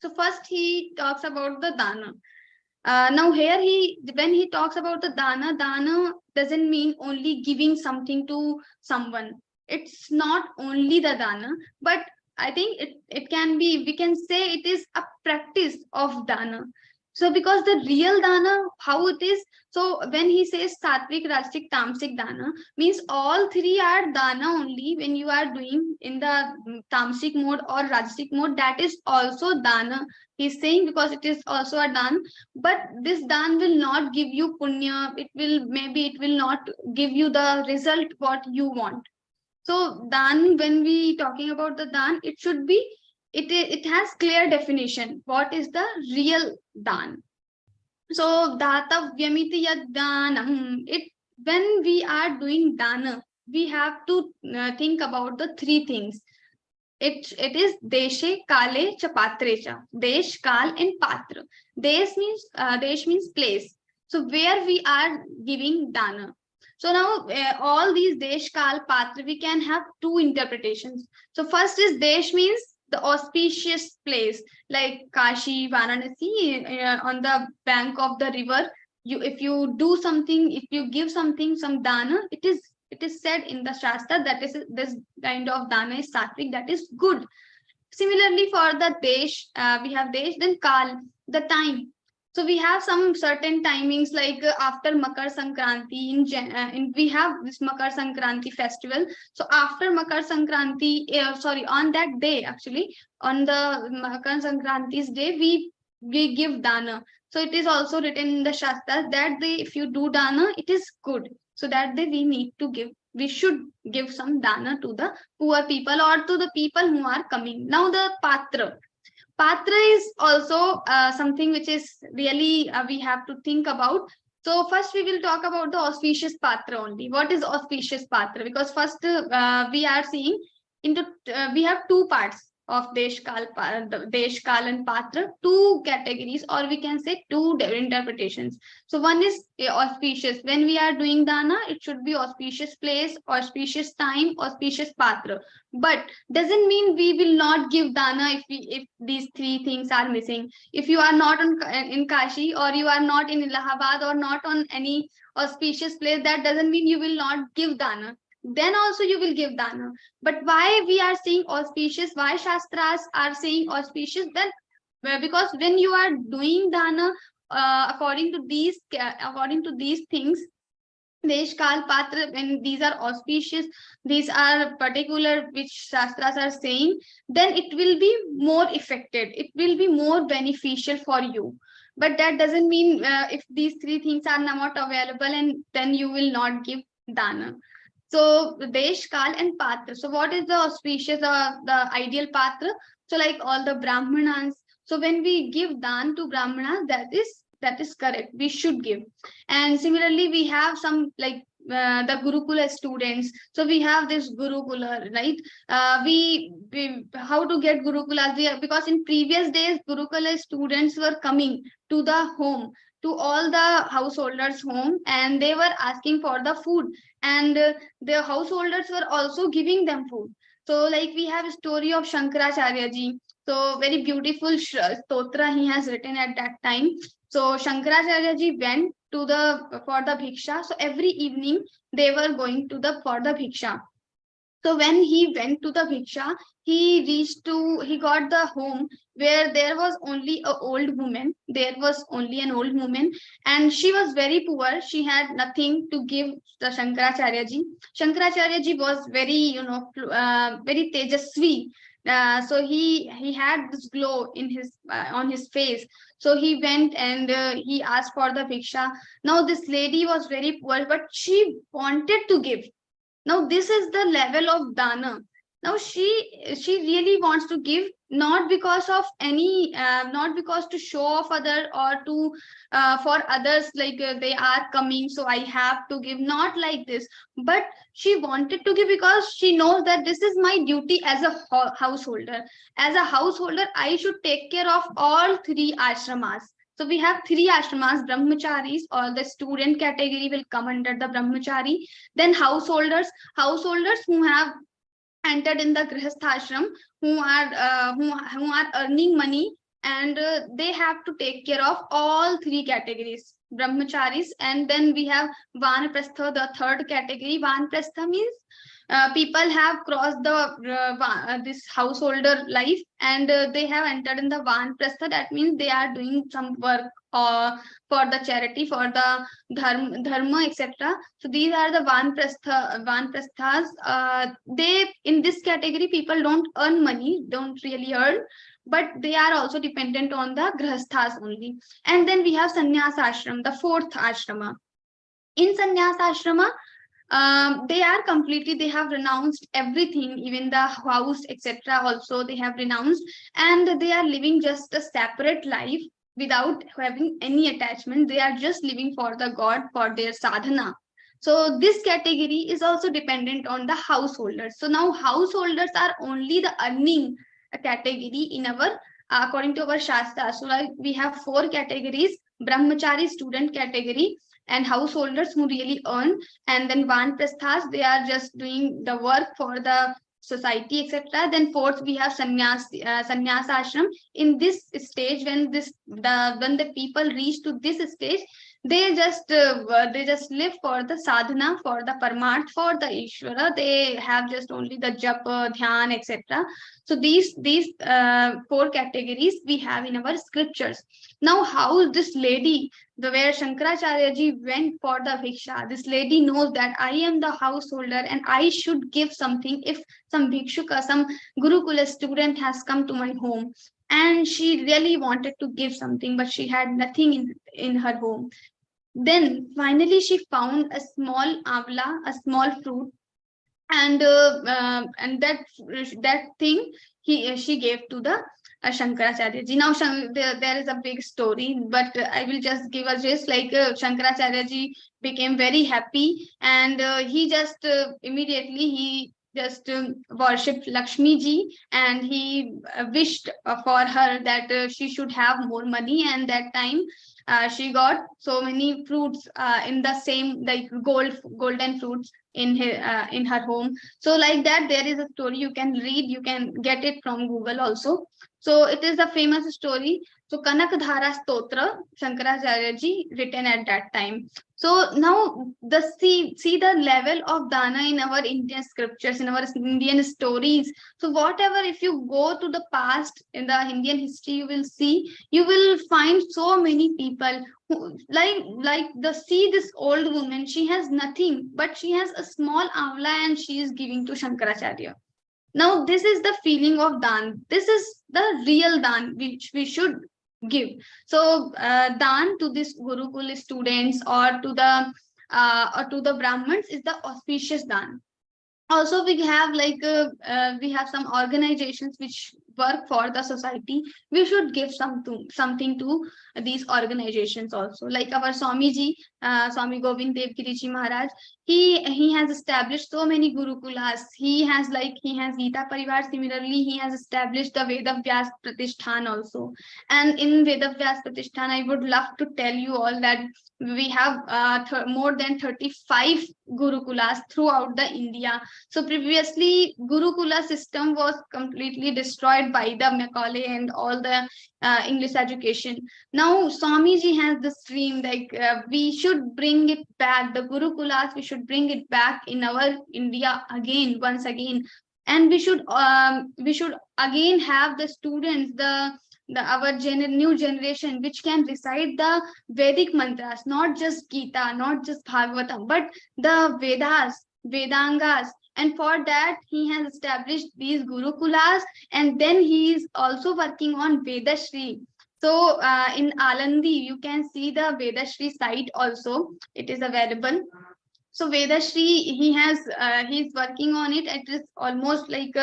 So first he talks about the dana. Now here when he talks about the dana doesn't mean only giving something to someone. It's not only the dana, but I think it can be, we can say it is a practice of dana. So because the real dana, how it is, so when he says sattvic, rajasic, tamasic dana, means all three are dana only. When you are doing in the tamasic mode or rajasic mode, that is also dana. He's saying because it is also a dan, but this dan will not give you punya. It will not give you the result what you want. So dan, when we talking about the dan, it should be, it has clear definition. What is the real dan? So datavyamiti yad danam. When we are doing dana, we have to think about the three things. It is deshe, kale, cha, patre cha. Desh, kal, and patra. Desh means place. So where we are giving dana. So now all these desh, kal, patra, we can have two interpretations. So first is desh means the auspicious place, like Kashi, Varanasi, on the bank of the river. If you do something, if you give something, some dana, it is said in the Shastra that this kind of dana is sattvic, that is good. Similarly, for the desh, we have desh, then kal, the time. So we have some certain timings, like after Makar Sankranti, we have this Makar Sankranti festival. So after Makar Sankranti, on that day, actually, on the Makar Sankranti's day, we give dana. So it is also written in the Shastras that day, if you do dana, it is good. So that day we should give some dana to the poor people or to the people who are coming. Now the patra. Patra is also something which is really we have to think about. So first we will talk about the auspicious patra only. What is auspicious patra? Because first we are seeing we have two parts of Desh, Kal, and Patra, two categories, or we can say two interpretations. So one is auspicious. When we are doing dana, it should be auspicious place, auspicious time, auspicious Patra. But doesn't mean we will not give dana if these three things are missing. If you are not in Kashi, or you are not in Allahabad, or not on any auspicious place, that doesn't mean you will not give dana. Then also you will give dana. But why we are saying auspicious, why Shastras are saying auspicious, then because when you are doing dana according to these things, Desh, Kal, Patra, when these are auspicious, these are particular which Shastras are saying, then it will be more effective. It will be more beneficial for you. But that doesn't mean if these three things are not available, and then you will not give dana. So Desh, Kal, and Patra. So what is the auspicious, the ideal Patra? So like all the Brahmanas. So when we give dan to Brahmanas, that is correct. We should give. And similarly, we have some like the Gurukula students. So we have this Gurukula, right? We how to get Gurukula? Because in previous days, Gurukula students were coming to the home, to all the householders' home, and they were asking for the food, and the householders were also giving them food. So like we have a story of Shankaracharya ji. So very beautiful stotra he has written at that time. So Shankaracharya ji went to for the bhiksha. So every evening they were going to for the bhiksha. So when he went to the bhiksha, he got the home where there was only an old woman. There was only an old woman, and she was very poor. She had nothing to give the Shankaracharya ji. Shankaracharya ji was very, very tejasvi. So he had this glow in his on his face. So he went and he asked for the bhiksha. Now this lady was very poor, but she wanted to give. Now this is the level of dana. Now she really wants to give, not because of any, not because to show off other or to for others, like they are coming, so I have to give. Not like this, but she wanted to give because she knows that this is my duty as a householder. As a householder, I should take care of all three ashramas. So we have three ashramas: brahmacharis, or the student category will come under the brahmachari. Then householders who have entered in the grihastha ashram, who are earning money, and they have to take care of all three categories, brahmacharis. And then we have vanaprastha, the third category. Vanaprastha means people have crossed the this householder life, and they have entered in the vanaprastha. That means they are doing some work for the charity, for the dharma, etc. So these are the vanaprasthas. They, in this category, people don't earn money, don't really earn, but they are also dependent on the grihasthas only. And then we have sannyasa ashram, the fourth ashrama. In sannyasa ashrama, they have renounced everything, even the house, etc. also they have renounced, and they are living just a separate life without having any attachment. They are just living for the God, for their sadhana. So this category is also dependent on the householders. So now householders are only the earning category in our according to our shastra. So like we have four categories: brahmachari, student category, and householders who really earn, and then vanaprasthas, they are just doing the work for the society, etc. Then fourth, we have sannyasa ashram. In this stage, when the people reach to this stage, they just live for the sadhana, for the parmarth, for the Ishvara. They have just only the japa, dhyan, etc. So these four categories we have in our scriptures. Now, how this lady, where Shankaracharya ji went for the bhiksha, this lady knows that I am the householder and I should give something if some bhikshuka, some Gurukula student has come to my home, and she really wanted to give something, but she had nothing in her home. Then finally she found a small avla, a small fruit, and that thing she gave to the Shankaracharya ji. Now there is a big story, but I will just give a gist. Like Shankaracharya ji became very happy, and he just immediately he just worshipped Lakshmi ji, and he wished for her that she should have more money. And that time she got so many fruits in the same, like golden fruits in her home. So like that, there is a story you can read, you can get it from Google also. So it is a famous story. So Kanakdhara Stotra, Shankaracharya ji written at that time. So now see the level of dana in our Indian scriptures, in our Indian stories. So whatever, if you go to the past in the Indian history, you will find so many people who see this old woman, she has nothing, but she has a small avla and she is giving to Shankaracharya. Now this is the feeling of dan. This is the real dan which we should give. So dan to this Gurukul students or to the Brahmins is the auspicious dan. Also we have we have some organizations which work for the society. We should give something to these organizations also, like our Swamiji, Swami Govind Dev Giri Ji Maharaj. He has established so many gurukulas. He has Geeta Parivar. Similarly, he has established the Veda Vyas Pratishthan also. And in Veda Vyas Pratishthan, I would love to tell you all that we have more than 35 gurukulas throughout the India. So previously, Gurukula system was completely destroyed by the Macaulay and all the English education. Now Swamiji has this dream, we should bring it back, the Gurukulas, we should bring it back in our India again, once again. And we should again have the students, our new generation, which can recite the Vedic mantras, not just Geeta, not just Bhagavatam, but the Vedas, Vedangas. And for that, he has established these Gurukulas, and then he is also working on Vedashri. So in Alandi, you can see the Vedashri site also. It is available. So Vedashri, he's working on it. It is almost like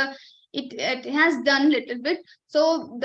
it has done little bit. So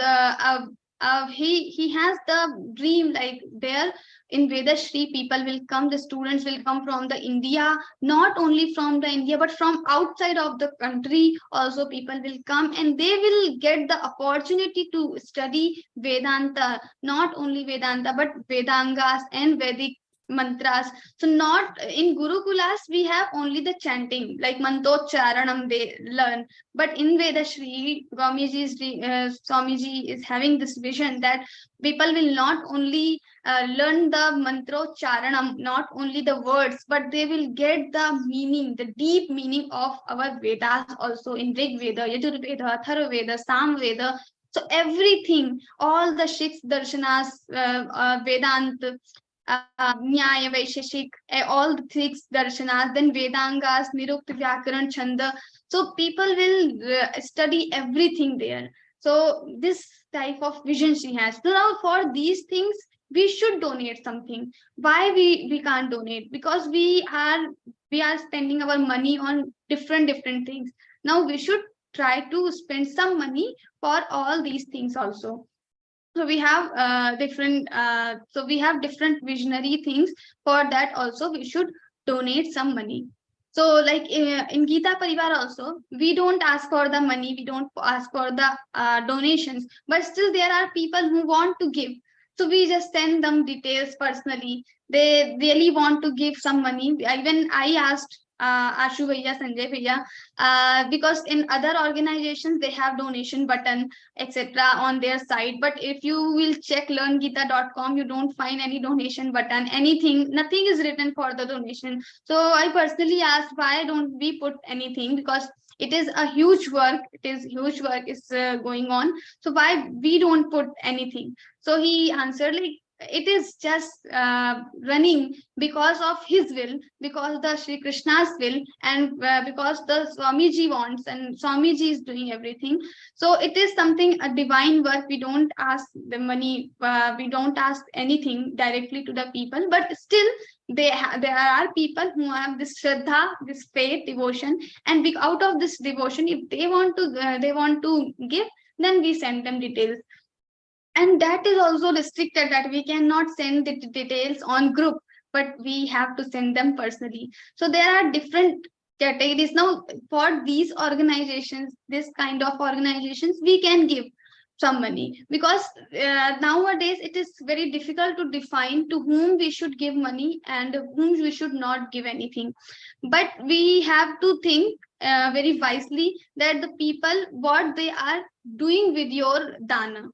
he has the dream, like there in Vedashri, people will come, the students will come from the India, not only from the India, but from outside of the country also people will come, and they will get the opportunity to study Vedanta, not only Vedanta, but Vedangas and Vedic mantras. So not in Gurukulas, we have only the chanting, like Mantocharanam they learn. But in Vedashri, Swamiji is having this vision that people will not only learn the Mantrocharanam, not only the words, but they will get the meaning, the deep meaning of our Vedas also, in Rig Veda, Yajur Veda, Atharva Veda, Sam Veda. So everything, all the 6 darshanas, Vedanta, Nyaya, Vaisheshik, all the 6 darshanas, then Vedangas, Nirukta, Vyakaran, Chanda. So people will study everything there. So this type of vision she has. So now for these things, we should donate something. Why we can't donate? Because we are spending our money on different things. Now we should try to spend some money for all these things also. So we have different visionary things. For that also we should donate some money. So like in Geeta Parivar also, we don't ask for the money, we don't ask for the donations, but still there are people who want to give. So we just send them details personally. They really want to give some money. Even I asked Ashu Bhaiya, Sanjay Bhaiya, because in other organizations they have donation button, etc. on their site. But if you will check learngeeta.com, you don't find any donation button, anything, nothing is written for the donation. So I personally asked, why don't we put anything? Because it is a huge work. Is going on. So why we don't put anything? So he answered, like, it is just running because of his will, because the Shri Krishna's will, and because the Swamiji wants, and Swamiji is doing everything. So it is something, a divine work. We don't ask the money, we don't ask anything directly to the people, but still there are people who have this Shraddha, this faith, devotion, and out of this devotion, if they want to give, then we send them details. And that is also restricted, that we cannot send the details on group, but we have to send them personally. So there are different categories. Now for these organizations, this kind of organizations, we can give some money, because nowadays it is very difficult to define to whom we should give money and whom we should not give anything. But we have to think very wisely that the people, what they are doing with your dana.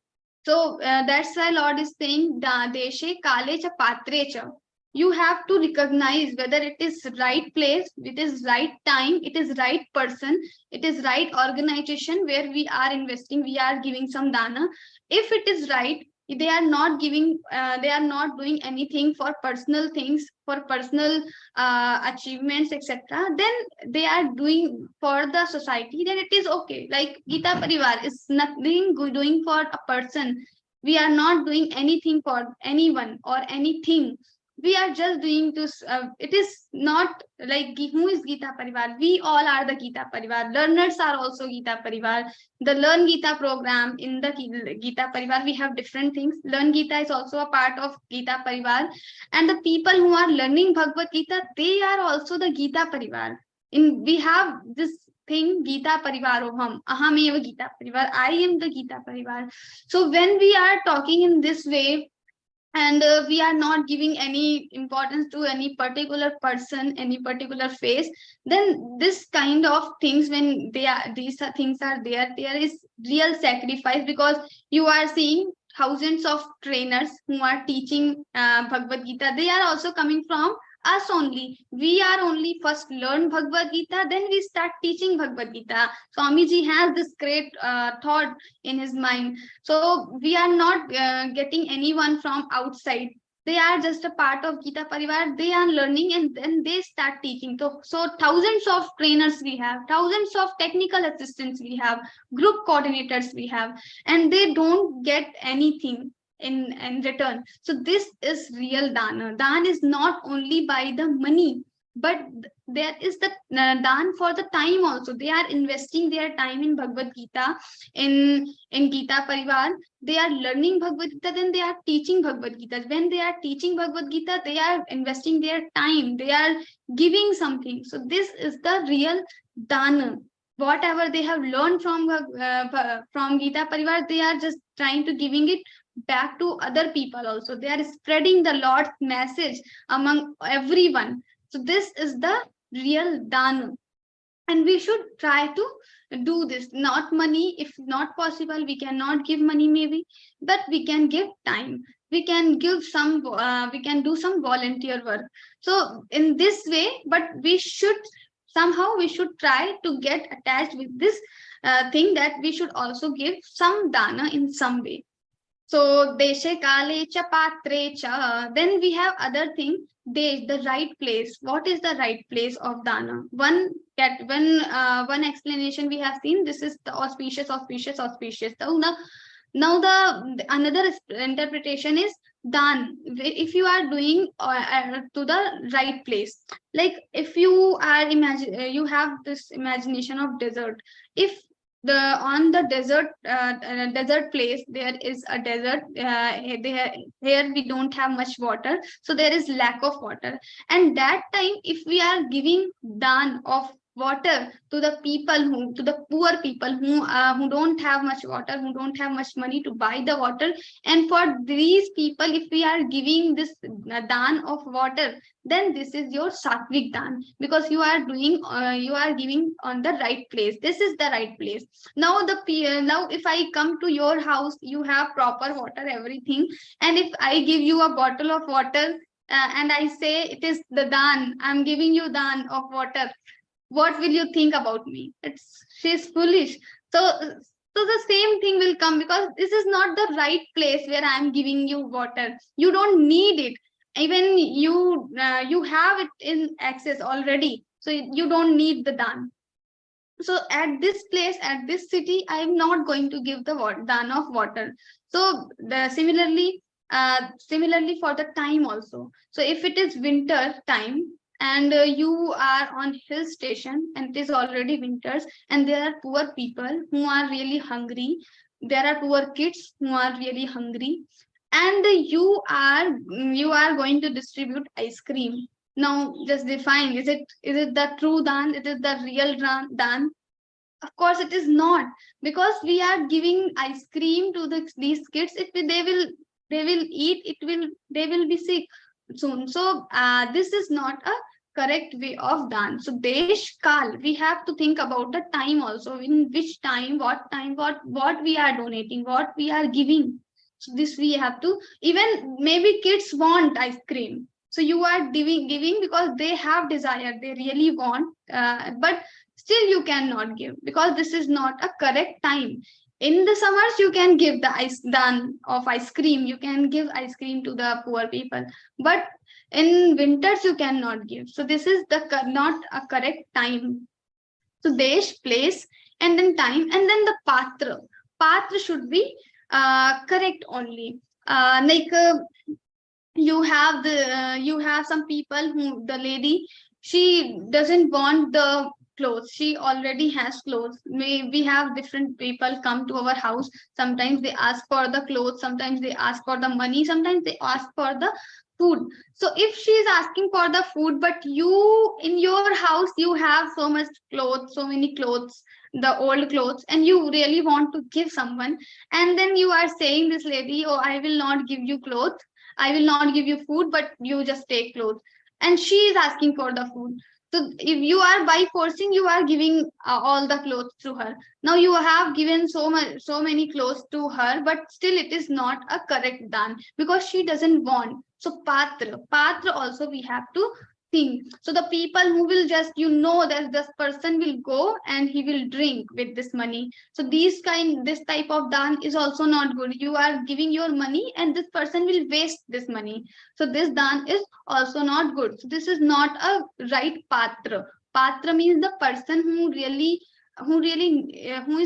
So that's why Lord is saying, Deshe Kale Cha Patre Cha. you have to recognize whether it is right place, it is right time, it is right person, it is right organization where we are investing, we are giving some dana. If it is right, they are not giving, they are not doing anything for personal things, for personal achievements, etc. Then they are doing for the society, then it is okay. Like Geeta Parivar is nothing doing for a person. We are not doing anything for anyone or anything. We are just doing this. It is not like who is Geeta Parivar. We all are the Geeta Parivar. Learners are also Geeta Parivar. The Learn Geeta program in the Geeta Parivar, we have different things. Learn Geeta is also a part of Geeta Parivar, and the people who are learning Bhagavad Gita, they are also the Geeta Parivar. We have this thing, Geeta Parivaroham, Ahameva Geeta Parivar. I am the Geeta Parivar. So when we are talking in this way, and we are not giving any importance to any particular person, any particular face, then this kind of things, when these things are there is real sacrifice, because you are seeing thousands of trainers who are teaching Bhagavad Gita. They are also coming from us only. We are only first learn Bhagavad Gita, then we start teaching Bhagavad Gita. Swamiji has this great thought in his mind. So we are not getting anyone from outside. They are just a part of Geeta Parivar. They are learning and then they start teaching. So thousands of trainers we have, thousands of technical assistants we have, group coordinators we have, and they don't get anything in return. So this is real dana. Dan is not only by the money, but there is the dan for the time also. They are investing their time in Bhagavad Gita, in Geeta Parivar. They are learning Bhagavad Gita, then they are teaching Bhagavad Gita. When they are teaching Bhagavad Gita, they are investing their time, they are giving something. So this is the real dana. Whatever they have learned from Geeta Parivar, they are just trying to giving it back to other people also. They are spreading the Lord's message among everyone. So this is the real dana, and we should try to do this. Not money, if not possible, we cannot give money maybe, but we can give time, we can give some we can do some volunteer work. So in this way, but we should somehow, we should try to get attached with this thing, that we should also give some dana in some way. So deshe kale cha patre cha. Then we have other thing, the right place. What is the right place of dana? One explanation we have seen. This is the auspicious. Now the another interpretation is dan. If you are doing to the right place, like if you are you have this imagination of desert. If on the desert place, there is a desert, here we don't have much water, so there is lack of water, and that time if we are giving dan of water to the people to the poor people who don't have much water, who don't have much money to buy the water, and for these people if we are giving this dan of water, then this is your sattvic dan, because you are doing you are giving on the right place. This is the right place. Now now if I come to your house, you have proper water, everything, and if I give you a bottle of water and I say it is the dan, I'm giving you dan of water, what will you think about me? She's foolish. So the same thing will come, because this is not the right place where I'm giving you water. You don't need it. Even you have it in access already, so you don't need the dan. So at this place, at this city, I'm not going to give the dan of water. So similarly for the time also. So if it is winter time, and you are on hill station and it is already winters, and there are poor people who are really hungry, there are poor kids who are really hungry, and you are going to distribute ice cream. Now just define, is it the true dan? It is the real dan? Of course it is not, because we are giving ice cream to these kids. If they will eat, they will be sick soon. So this is not a correct way of dan. So desh kal, we have to think about the time also, in which time, what we are donating, what we are giving. So this we have to, even maybe kids want ice cream, So you are giving because they have desire, they really want, but still you cannot give because this is not a correct time. In the summers, you can give the dan of ice cream. You can give ice cream to the poor people, but in winters you cannot give. So this is not a correct time. So desh, place, and then time, and then the patra. Patra should be correct only. You have some people who, the lady, she doesn't want the clothes, she already has clothes. We have different people come to our house. Sometimes they ask for the clothes, sometimes they ask for the money, sometimes they ask for the food. So if she is asking for the food, but you in your house you have so much clothes, so many clothes, the old clothes, and you really want to give someone, and then you are saying this lady, oh, I will not give you clothes, I will not give you food, but you just take clothes. And she is asking for the food. So if you are by forcing, you are giving all the clothes to her. Now you have given so many clothes to her, but still it is not a correct dan because she doesn't want. So patra also we have to think. So the people who will just, that this person will go and he will drink with this money. So this type of dan is also not good. You are giving your money and this person will waste this money. So this dan is also not good. So this is not a right patra. Patra means the person who is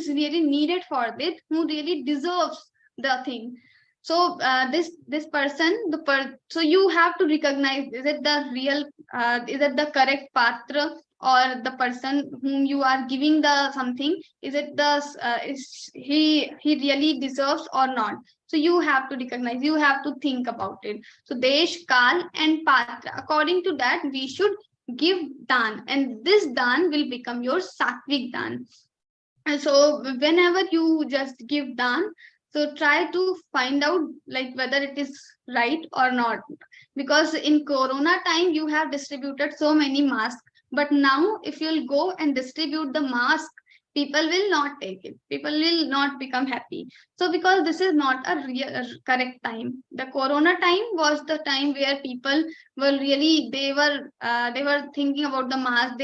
really needed for it, who really deserves the thing. So this person, so you have to recognize, is it the real, is it the correct patra, or the person whom you are giving the something, is it the is he really deserves or not? So you have to recognize, you have to think about it. So desh, kal, and patra, according to that we should give dan, and this dan will become your sattvic dan. And so whenever you just give dan, so try to find out like whether it is right or not, because in corona time you have distributed so many masks, but now if you'll go and distribute the mask, people will not take it, people will not become happy. So because this is not a correct time. The corona time was the time where people were really, they were thinking about the mask,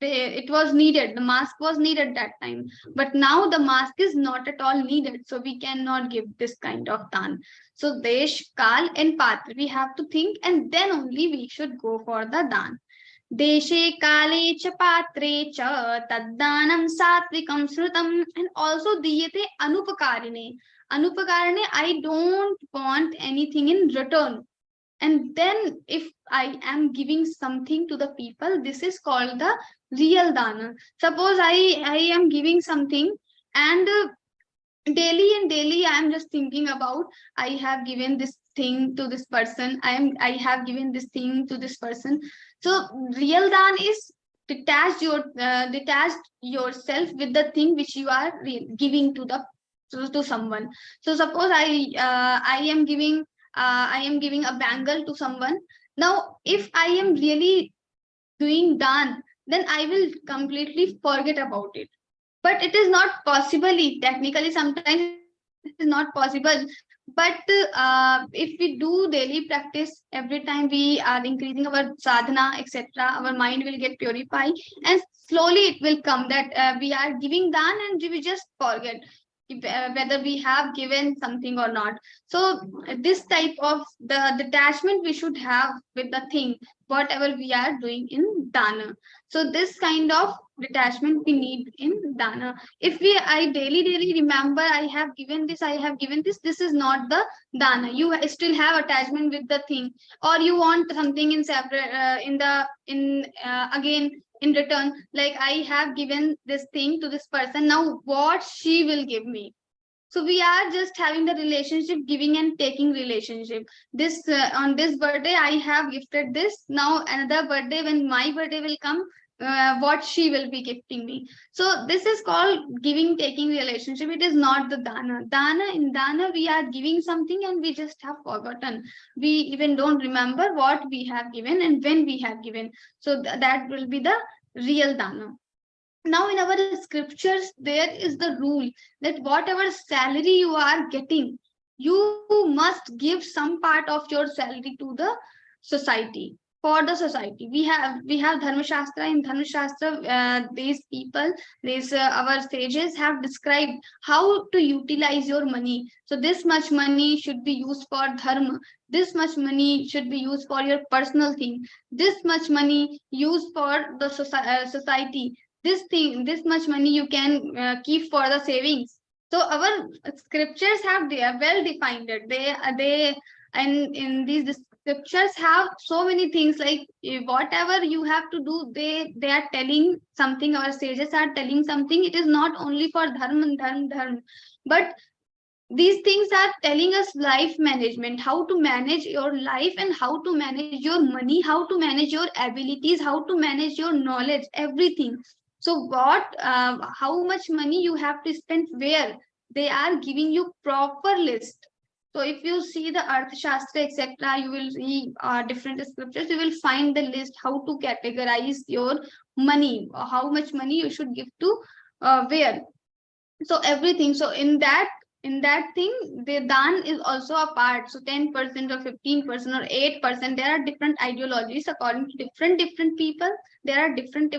it was needed, the mask was needed that time, but now the mask is not at all needed, so we cannot give this kind of dan. So desh, kal, and patra we have to think, and then only we should go for the dan. Deshe kale cha patre cha taddanam satvikam srutam, and also diyate anupakarine. Anupakarine, I don't want anything in return. And then if I am giving something to the people, this is called the real dana. Suppose I am giving something, and daily I am just thinking about, I have given this thing to this person, I have given this thing to this person. So real dan is detached yourself with the thing which you are giving to someone. So suppose I am giving a bangle to someone. Now if I am really doing dan, then I will completely forget about it. But it is not possible, technically sometimes it is not possible. But if we do daily practice, every time we are increasing our sadhana, etc., our mind will get purified, and slowly it will come that we are giving dan and we just forget whether we have given something or not. So this type of the detachment we should have with the thing, whatever we are doing in dana. So this kind of detachment we need in dana. If I daily remember, I have given this, this is not the dana. You still have attachment with the thing, or you want something in separate again in return, like I have given this thing to this person, now what she will give me. So we are just having the relationship, giving and taking relationship. This on this birthday I have gifted this, now another birthday, when my birthday will come, what she will be gifting me. So this is called giving taking relationship. It is not the dana. In dana we are giving something and we just have forgotten, we even don't remember what we have given and when we have given. So that will be the real dana. Now in our scriptures there is the rule that whatever salary you are getting, you must give some part of your salary to the society. For the society, we have Dharma Shastra. In Dharma Shastra, these people, our sages have described how to utilize your money. So this much money should be used for dharma. This much money should be used for your personal thing. This much money used for the society. This much money you can keep for the savings. So our scriptures they are well defined. And in these scriptures have so many things, like whatever you have to do, they are telling something. Our sages are telling something. It is not only for dharma, but these things are telling us life management, how to manage your life and how to manage your money, how to manage your abilities, how to manage your knowledge, everything. So how much money you have to spend where, they are giving you proper list. So if you see the Arthashastra, etc., you will see different scriptures. You will find the list how to categorize your money, how much money you should give to where. So everything. So in that thing, the dan is also a part. So 10% or 15% or 8%. There are different ideologies according to different people. There are different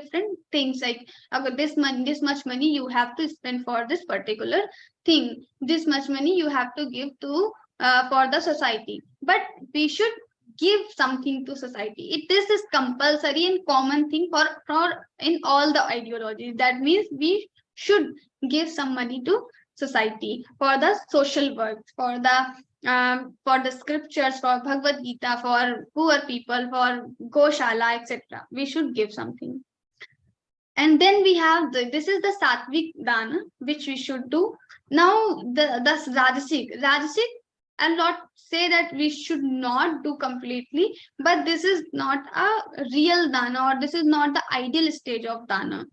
things, like this much money you have to spend for this particular thing. This much money you have to give to for the society. But we should give something to society. This is compulsory and common thing for in all the ideologies. That means we should give some money to society for the social work, for the scriptures, for Bhagavad-Gītā, for poor people, for Goshala, etc. We should give something. And then we have this is the Sattvic Dana, which we should do. Now the Rajasic, I'll not say that we should not do completely, but this is not a real dana, or this is not the ideal stage of dana.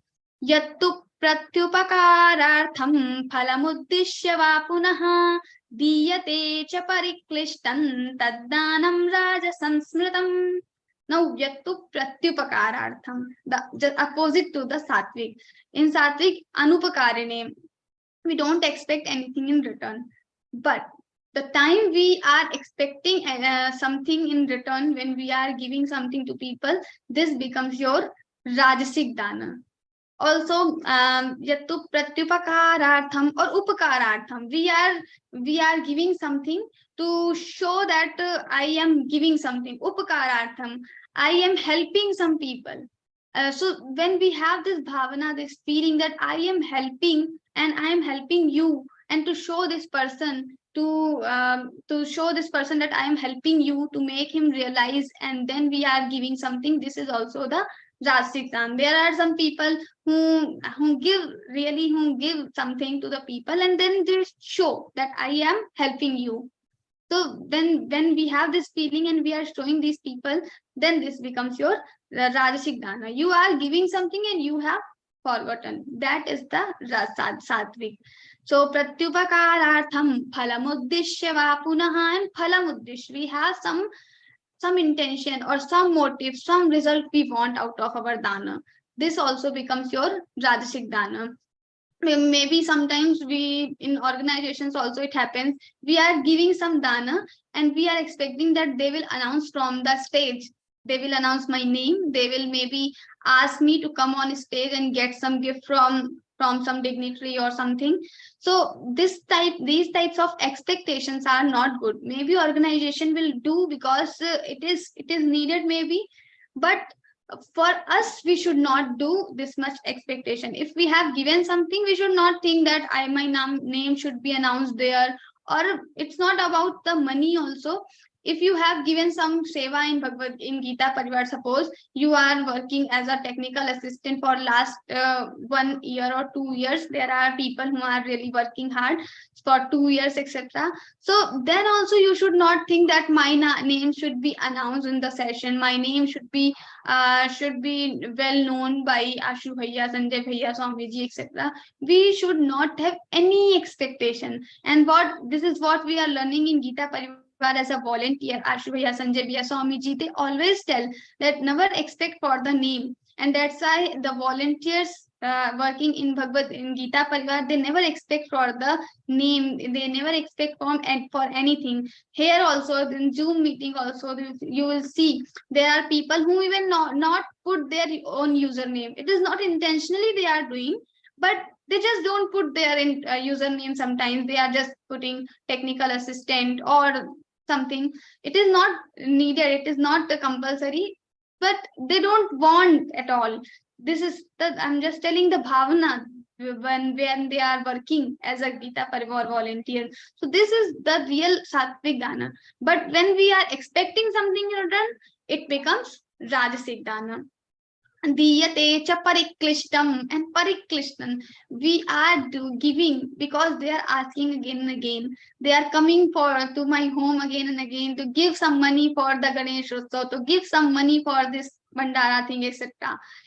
Yattu pratyupakarartham phalamuddishya va punaha diyate cha pariklishtan taddanam rajasamsmritam. Now yattu pratyupakarartham, the opposite to the Sattvic. In Sattvic, anupakarine, we don't expect anything in return. But the time we are expecting something in return, when we are giving something to people, this becomes your Rajasic Dana. Also, yattu pratyupakarartham or upakarartham, we are giving something to show that I am giving something. Upakarartham, I am helping some people. So when we have this bhavana, this feeling that I am helping and I am helping you, and to show this person, to show this person that I am helping you, to make him realize, and then we are giving something. This is also the Rajasic Dana. There are some people who give something to the people, and then they show that I am helping you. So then when we have this feeling and we are showing these people, then this becomes your Rajasic Dana. You are giving something and you have forgotten. That is the Sattvic. So pratyupakarartham phalamuddishya va punaha, and phalamuddishya, we have some intention or some motive, some result we want out of our dana. This also becomes your Rajasic Dana. Maybe sometimes in organizations also it happens, we are giving some dana and we are expecting that they will announce from the stage. They will announce my name. They will maybe ask me to come on stage and get some gift from some dignitary or something. So these types of expectations are not good. Maybe organization will do because it is needed maybe, but for us, we should not do this much expectation. If we have given something, we should not think that my name should be announced there, or it's not about the money also. If you have given some seva in Geeta Parivar, suppose you are working as a technical assistant for last 1 year or 2 years, there are people who are really working hard for 2 years, etc. So then also you should not think that my name should be announced in the session. My name should be well known by Ashu Bhaiya, Sanjay Bhaiya, Swamiji, etc. We should not have any expectation. And this is what we are learning in Geeta Parivar. As a volunteer, Ashu Bhaiya, Sanjay Bhaiya, Swamiji, they always tell that never expect for the name. And that's why the volunteers working in Geeta Parivar, they never expect for the name. They never expect for anything. Here also, in Zoom meeting also, you will see there are people who even not put their own username. It is not intentionally they are doing, but they just don't put their username. Sometimes they are just putting technical assistant or something. It is not needed. It is not compulsory, but they don't want at all. This is I'm just telling the bhavana when they are working as a Geeta Parivar volunteer. So this is the real sattvic dana. But when we are expecting something in return, it becomes rajasic dana. Diyate cha pariklishtam and pariklishtam. We are giving because they are asking again and again. They are coming to my home again and again to give some money for the Ganesh Utsav, to give some money for this Bandara thing, etc.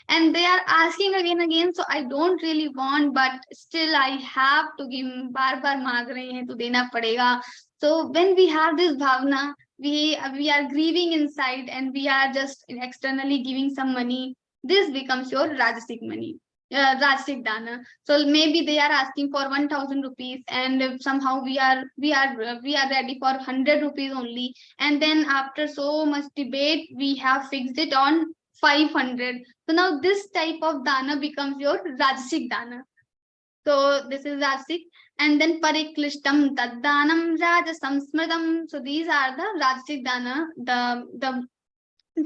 And they are asking again and again. So I don't really want, but still I have to give. Bar bar maang rahe hain to dena padega. So when we have this bhavna, we are grieving inside and we are just externally giving some money. This becomes your rajasic money, rajasic dana. So maybe they are asking for 1,000 rupees, and somehow we are ready for 100 rupees only. And then after so much debate, we have fixed it on 500. So now this type of dana becomes your rajasic dana. So this is rajasic. And then pariklishtam taddanam rajasam smridam. So these are the rajasic dana, the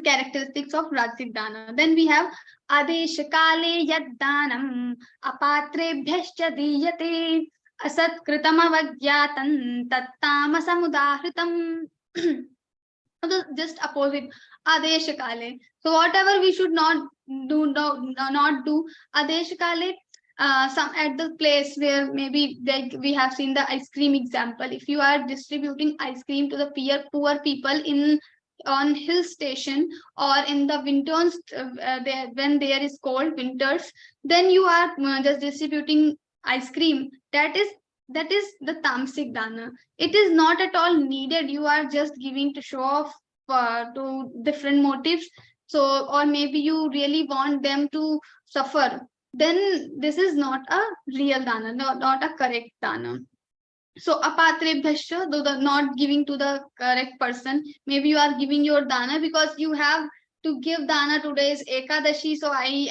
characteristics of rajasic dana. Then we have adeshakale yaddanam apatrebhyascha diyate asat-kritam avagyatan tattamasamudahritam. Just opposite, adeshakale. So whatever we should not do adeshakale. Some at the place where maybe we have seen the ice cream example. If you are distributing ice cream to the poor people on hill station or in the winters, when there is cold winters, then you are just distributing ice cream. That is the tamasic dana. It is not at all needed. You are just giving to show off to different motives. So, or maybe you really want them to suffer. Then this is not a real dana, not a correct dana. So apatrebhyascha, though not giving to the correct person, maybe you are giving your dana because you have to give dana. Today is Ekadashi, so I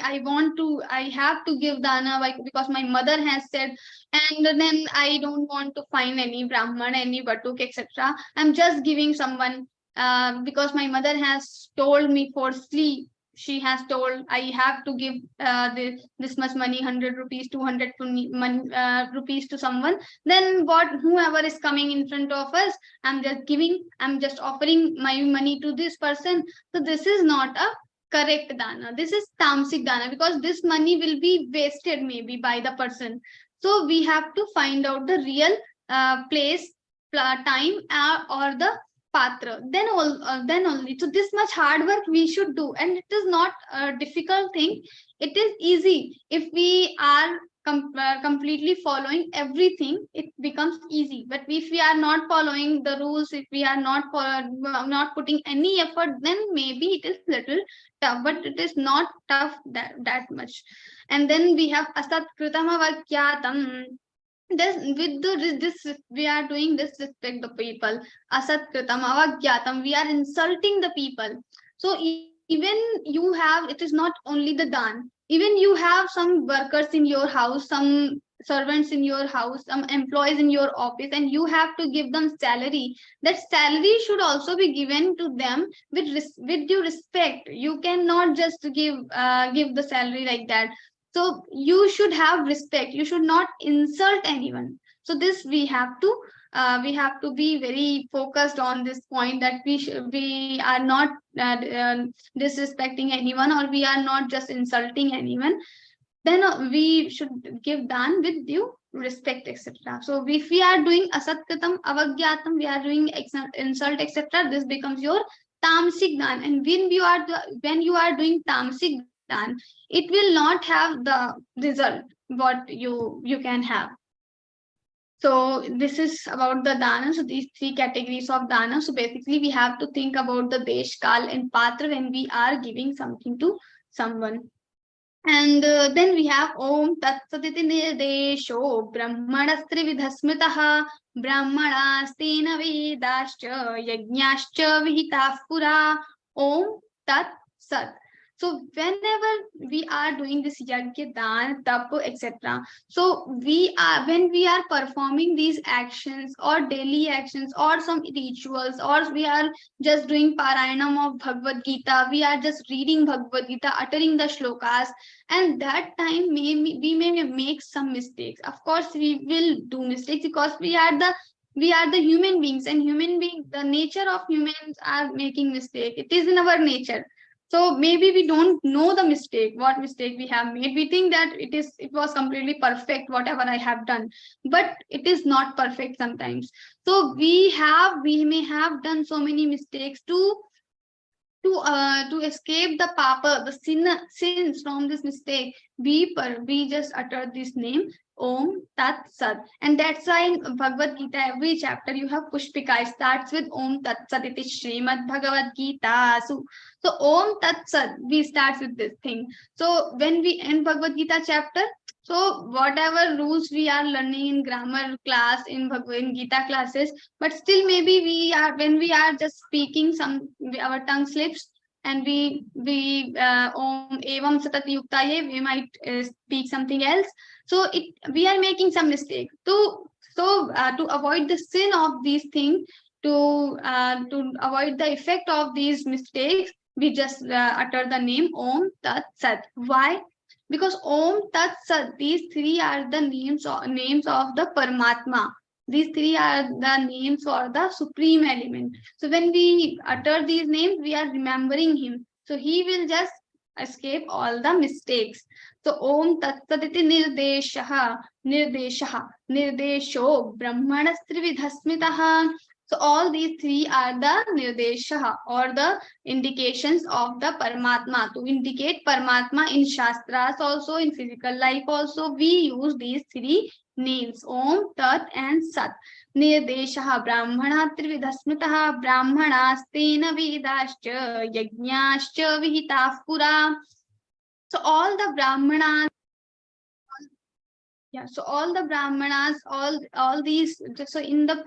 have to give dana because my mother has said, and then I don't want to find any Brahman, any Batuk, etc. I'm just giving someone because my mother has told me forcefully. She has told I have to give this much money, 100 rupees, 200 rupees to someone. Then whoever is coming in front of us, I'm just offering my money to this person. So this is not a correct dana. This is tamasic dana because this money will be wasted maybe by the person. So we have to find out the real place, time, or the patra, then only. So this much hard work we should do, and it is not a difficult thing. It is easy. If we are completely following everything, it becomes easy. But if we are not following the rules, if we are not putting any effort, then maybe it is little tough, but it is not tough that much. And then we have asat kritama vakyatam. This we are doing disrespect the people. Asat kritam avagyatam, we are insulting the people. So even you have, it is not only the dan, even you have some workers in your house, some servants in your house, some employees in your office, and you have to give them salary. That salary should also be given to them with due respect. You cannot just give the salary like that. So you should have respect. You should not insult anyone. So this we have to be very focused on this point, that we are not disrespecting anyone, or we are not just insulting anyone. Then we should give dan with due respect, etc. So if we are doing asatkatam, avagyatam, we are doing insult, etc. This becomes your tamasic dan. And when you are doing tamasic dan, it will not have the result what you can have. So this is about the dana. So these three categories of dana. So basically we have to think about the desh, kal, and patra when we are giving something to someone. And then we have Om Tat Saditi Nirdesho Brahmanastrividha Smritaha Brahmanastena Vedascha Yajñascha Vihitah Pura Om Tat Sat. So whenever we are doing this yajna, dan, tap, etc. So when we are performing these actions or daily actions or some rituals, or we are just doing parayanam of Bhagavad Gita, we are just reading Bhagavad Gita, uttering the shlokas, and that time we may make some mistakes. Of course, we will do mistakes because we are the human beings, and the nature of humans are making mistake. It is in our nature. So maybe we don't know the mistake, what mistake we have made. We think that it was completely perfect, whatever I have done, but it is not perfect sometimes. So we may have done so many mistakes to escape the papa, the sins from this mistake. We just utter this name Om Tat Sat, and that's why in Bhagavad Gita every chapter you have Pushpika. It starts with Om Tat Sat. It is Śrīmad-Bhagavadgītā. So Om Tat Sat, we start with this thing. So when we end Bhagavad Gita chapter, so whatever rules we are learning in grammar class, in Bhagavad Gita classes, but still maybe when we are just speaking, our tongue slips, and we Om Evam Satati Yuktaye, we might speak something else. So we are making some mistake. To avoid the sin of these things, to avoid the effect of these mistakes, we just utter the name Om Tat Sat. Why? Because Om Tat Sat, these three are the names of the Paramatma. These three are the names for the supreme element. So when we utter these names, we are remembering him. So he will just escape all the mistakes. So Om Tat Saditi Nirdesho Brahmanastrividha Smritaha. So all these three are the Nirdesha, or the indications of the Paramatma. To indicate Paramatma in Shastras also, in physical life also, we use these three names, Om, Tat and Sat. Nirdesha Brahmana Trividha Smritaha Brahmanastena Vedascha Yajñascha Vihitah Pura. So all the Brahmanas, so all the Brahmanas, all these, so in the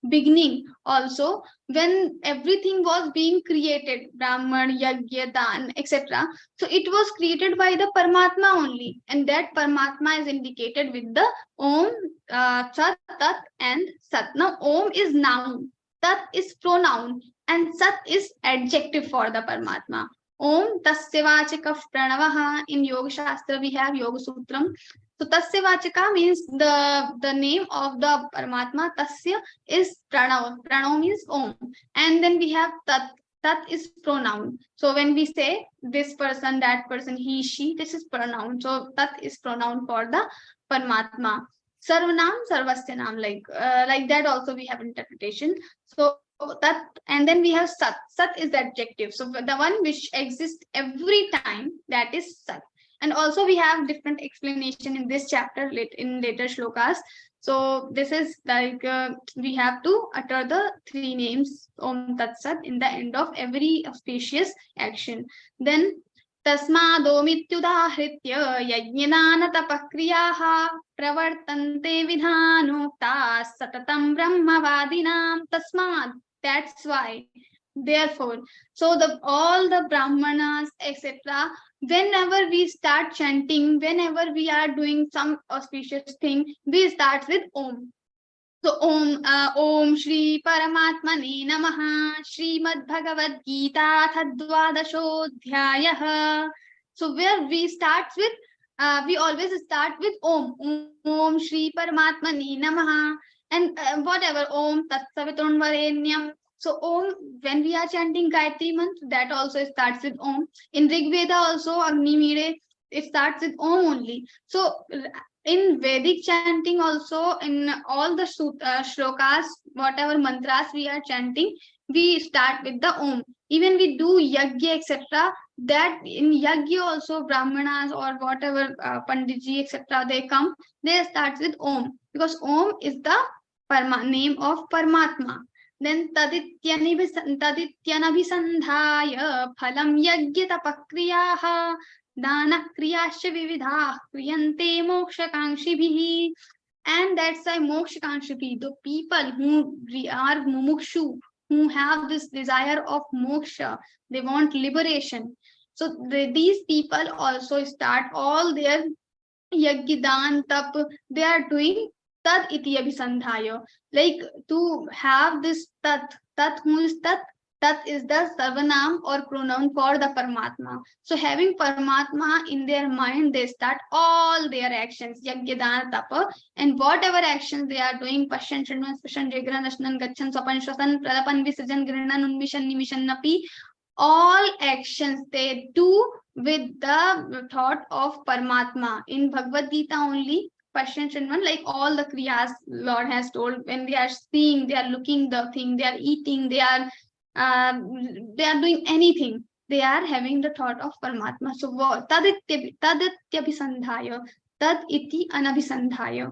beginning also, when everything was being created, Brahman, Yajna, Dan, etc. So it was created by the Paramatma only, and that Paramatma is indicated with the Om, Sat, Tat and Sat. Now Om is noun, Tat is pronoun, and Sat is adjective for the Paramatma. Om Tasya Vachaka Pranavaha. In Yoga Shastra we have Yoga Sutram. So Tasya Vachaka means the name of the Paramatma. Tasya is Pranav. Pranav means Om. And then we have Tat. Tat is pronoun. So when we say this person, that person, he, she, this is pronoun. So Tat is pronoun for the Paramatma. Sarvanam, Sarvasya Nam, like that also we have interpretation. So that, and then we have Sat. Sat is the adjective. So the one which exists every time, that is Sat. And also we have different explanation in this chapter in later shlokas. So this is like we have to utter the three names Om Tat Sat in the end of every auspicious action. Then Tasmadomityudahritya yajnana tapakriyaha pravartante vidhanokta satatam brahmavadinam. Tasmad, that's why. Therefore, so all the Brahmanas, etc., whenever we start chanting, whenever we are doing some auspicious thing, we start with Om. So Om Shri Paramatmane Namaha. Śrīmad-Bhagavadgītā Dvadashodhyayah. So where we start with, we always start with Om. Om Shri Paramatmane Namaha. And whatever, Om Tat Savitrunvarenyam. So Om, when we are chanting Gayatri mantra, that also starts with Om. In Rig Veda also, Agni Mire, it starts with Om only. So in Vedic chanting also, in all the shlokas, whatever mantras we are chanting, we start with the Om. Even we do Yajna, etc. That in Yajna also, Brahmanas or whatever Panditji, etc. they come, they start with Om. Because Om is the name of Paramatma. Then Tadityanabhisandhaya phalam yajna tapakriyaha dana kriyasya vividha kriyante mokshakankshibihi. And that's why mokshakankshibi, the people who are mumukshu, who have this desire of moksha, they want liberation. So these people also start all their yagyadan tap, they are doing tat iti abhisandhaya, like to have this tat. Who is tat? Tat is the sarvanam or pronoun for the Paramatma. So having Paramatma in their mind, they start all their actions, yagyadan tapa, and whatever actions they are doing, pashan, shanvan, spashan, jagran, ashnan, gachan, swapan, shwasan, pradapan, visajan, grinan, unmishan, nimishan, napi, all actions they do with the thought of Paramatma. In Bhagavad Gita only, Pashan Shanvan, like all the kriyas Lord has told, when they are seeing, they are looking the thing, they are eating, they are doing anything, they are having the thought of Paramatma. So tadityabhisandhaya, tad iti anabhisandhaya.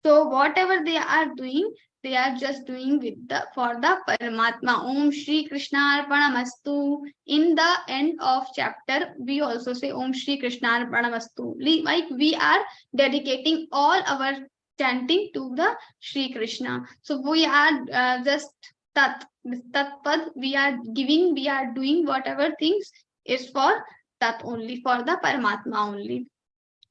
So whatever they are doing, they are just doing with for the Paramatma. Om Shri Krishna Arpanamastu. In the end of chapter, we also say Om Shri Krishna Arpanamastu. Like we are dedicating all our chanting to the Shri Krishna. So we are just tat. This tat pad we are giving, we are doing whatever things is for tat only, for the Paramatma only.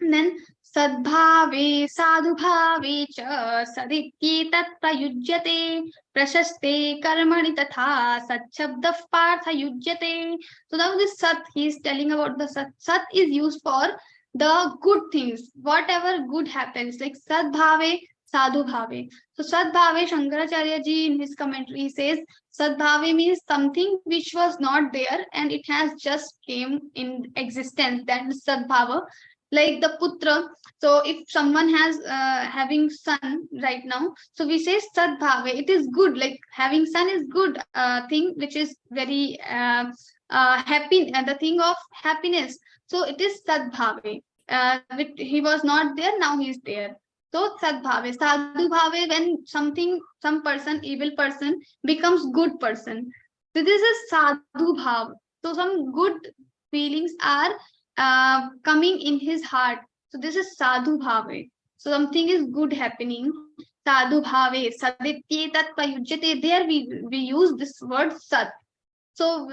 And then sadbhave sadhubhave cha sadityetat prayujyate prashaste karmani tatha satchabda partha yujyate. So now this sat, he is telling about the sat. Sat is used for the good things, whatever good happens, like sadbhave sadhubhave. So sadbhave, Shankaracharya ji in his commentary says sadbhave means something which was not there and it has just came in existence. That is sadbhava. Like the putra, so if someone has having son right now, so we say sadbhave, it is good, like having son is good thing which is very happy, the thing of happiness. So it is sadbhave. He was not there, now he is there. So sadbhave. Sadhubhave, when something, some person, evil person becomes good person. So this is sadhubhav. So some good feelings are coming in his heart. So this is sadhu bhave. So something is good happening. Sadhu bhave, sadityetat prayujyate. There we use this word sat. So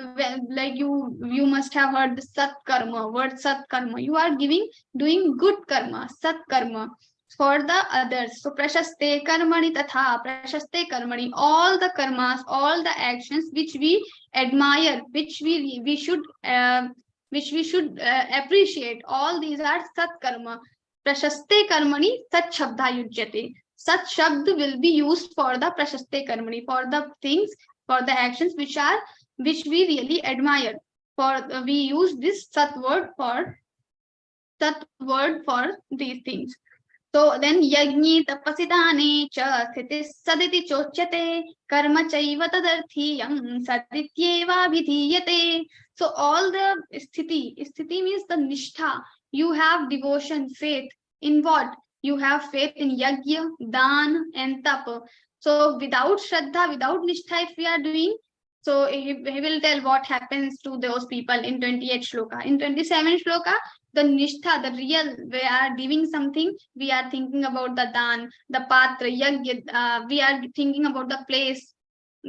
like you must have heard the sat karma, word sat karma. You are doing good karma, sat karma for the others. So prashaste karmani tatha, prashaste karmani, all the karmas, all the actions which we admire, which we should appreciate, all these are sat karma. Prashaste karmani sat shabda yujyate. Sat shabd will be used for the prashaste karmani, for the things, for the actions which we really admire. For we use this sat word for these things. So then yagni tapasidane cha sthiti saditi chochate karma chaiva tadarthiyam sadityeva vidhiyate. So all the sthiti means the nishtha. You have devotion, faith in what? You have faith in yagya, dan and tapa. So without shraddha, without nishtha, if we are doing, so he will tell what happens to those people in 28 shloka. In 27 shloka, the nishtha, the real, we are giving something, we are thinking about the dan, the patra, yagya, we are thinking about the place,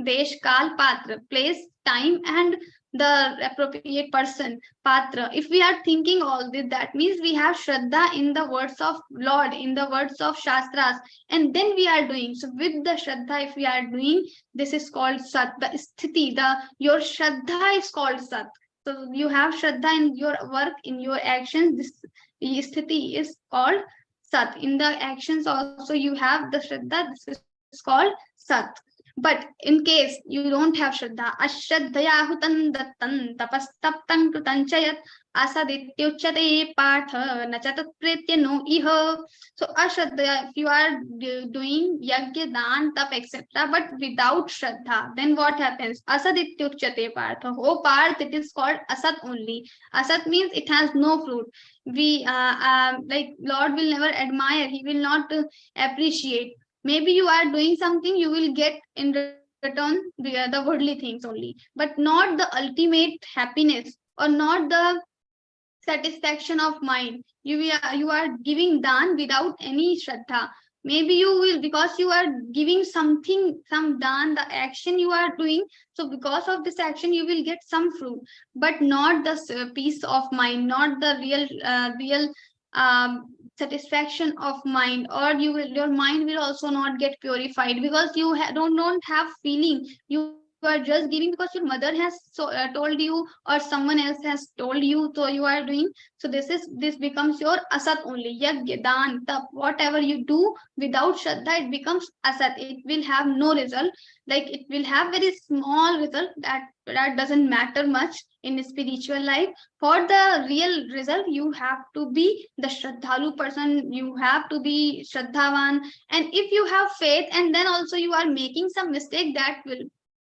desh, kal, patra, place, time, and the appropriate person, patra. If we are thinking all this, that means we have shraddha in the words of Lord, in the words of Shastras, and then we are doing. So with the shraddha, if we are doing, this is called sat. The sthiti, your shraddha is called sat. So you have shraddha in your work, in your actions. This sthiti is called sat. In the actions also you have the shraddha. This is called sat. But in case you don't have shraddha, ashraddhaya hutan dattan tapastaptam tutanchayat asadityuchate partha nachatat pretya no iha. So ashraddhaya, if you are doing yagya, dan, tap, etc., but without shraddha, then what happens? Asadityuchate partha. Oh Parth, it is called asat only. Asat means it has no fruit. We like Lord will never admire, he will not appreciate. Maybe you are doing something, you will get in return the worldly things only, but not the ultimate happiness, or not the satisfaction of mind. You are giving dan without any shraddha. Maybe you will, because you are giving something, some dan, the action you are doing. So because of this action, you will get some fruit, but not the peace of mind, not the real satisfaction of mind, or your mind will also not get purified, because you don't have feeling. You are just giving because your mother has told you, or someone else has told you, so you are doing. So this becomes your asat only. Yajna, dan, tap, whatever you do without shraddha, it becomes asat. It will have no result. Like, it will have very small result that doesn't matter much in spiritual life. For the real result, you have to be the shraddhalu person. You have to be shraddhavan. And if you have faith, and then also you are making some mistake,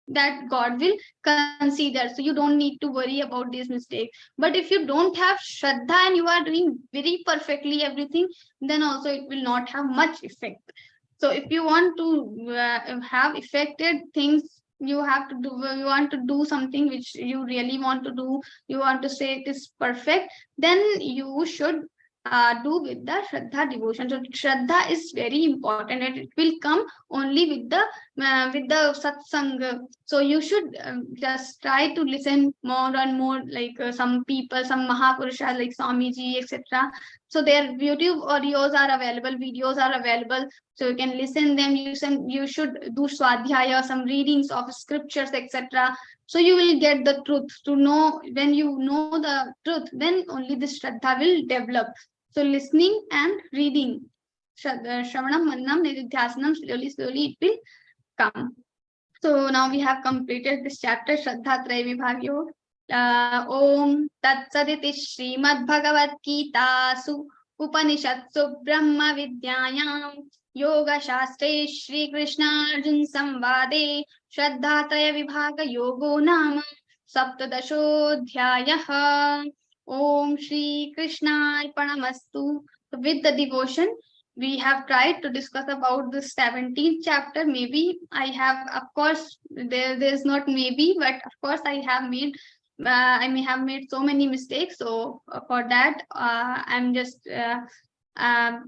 that God will consider. So you don't need to worry about these mistakes. But if you don't have shraddha and you are doing very perfectly everything, then also it will not have much effect. So if you want to have effected things, you want to do something which you really want to do, you want to say it is perfect, then you should do with the shraddha devotion. So shraddha is very important, and it will come only with the satsang. So you should just try to listen more and more, like some people, some Mahapurushas like Swamiji, etc. So their YouTube audios are available, videos are available. So you can listen them. You should do swadhyaya, some readings of scriptures, etc. So you will get the truth. To know, when you know the truth, then only this shraddha will develop. So listening and reading, shravanam, mannam, nididhyasanam, slowly it will come. So now we have completed this chapter, Shraddha Traya Vibhagyo. Om Tat Saditi Śrīmad-Bhagavadgītā Su Upanishadsu Brahma Vidyāyām Yoga Shastre Shri Krishna Arjuna Samvade Shraddha Traya Vibhaga Yogo Nama Saptadashodhyayah. Om Shri Krishna Arpanamastu. With the devotion, we have tried to discuss about the 17th chapter. Maybe I have, of course, there's not maybe, but of course I may have made so many mistakes. So for that, I'm just I'm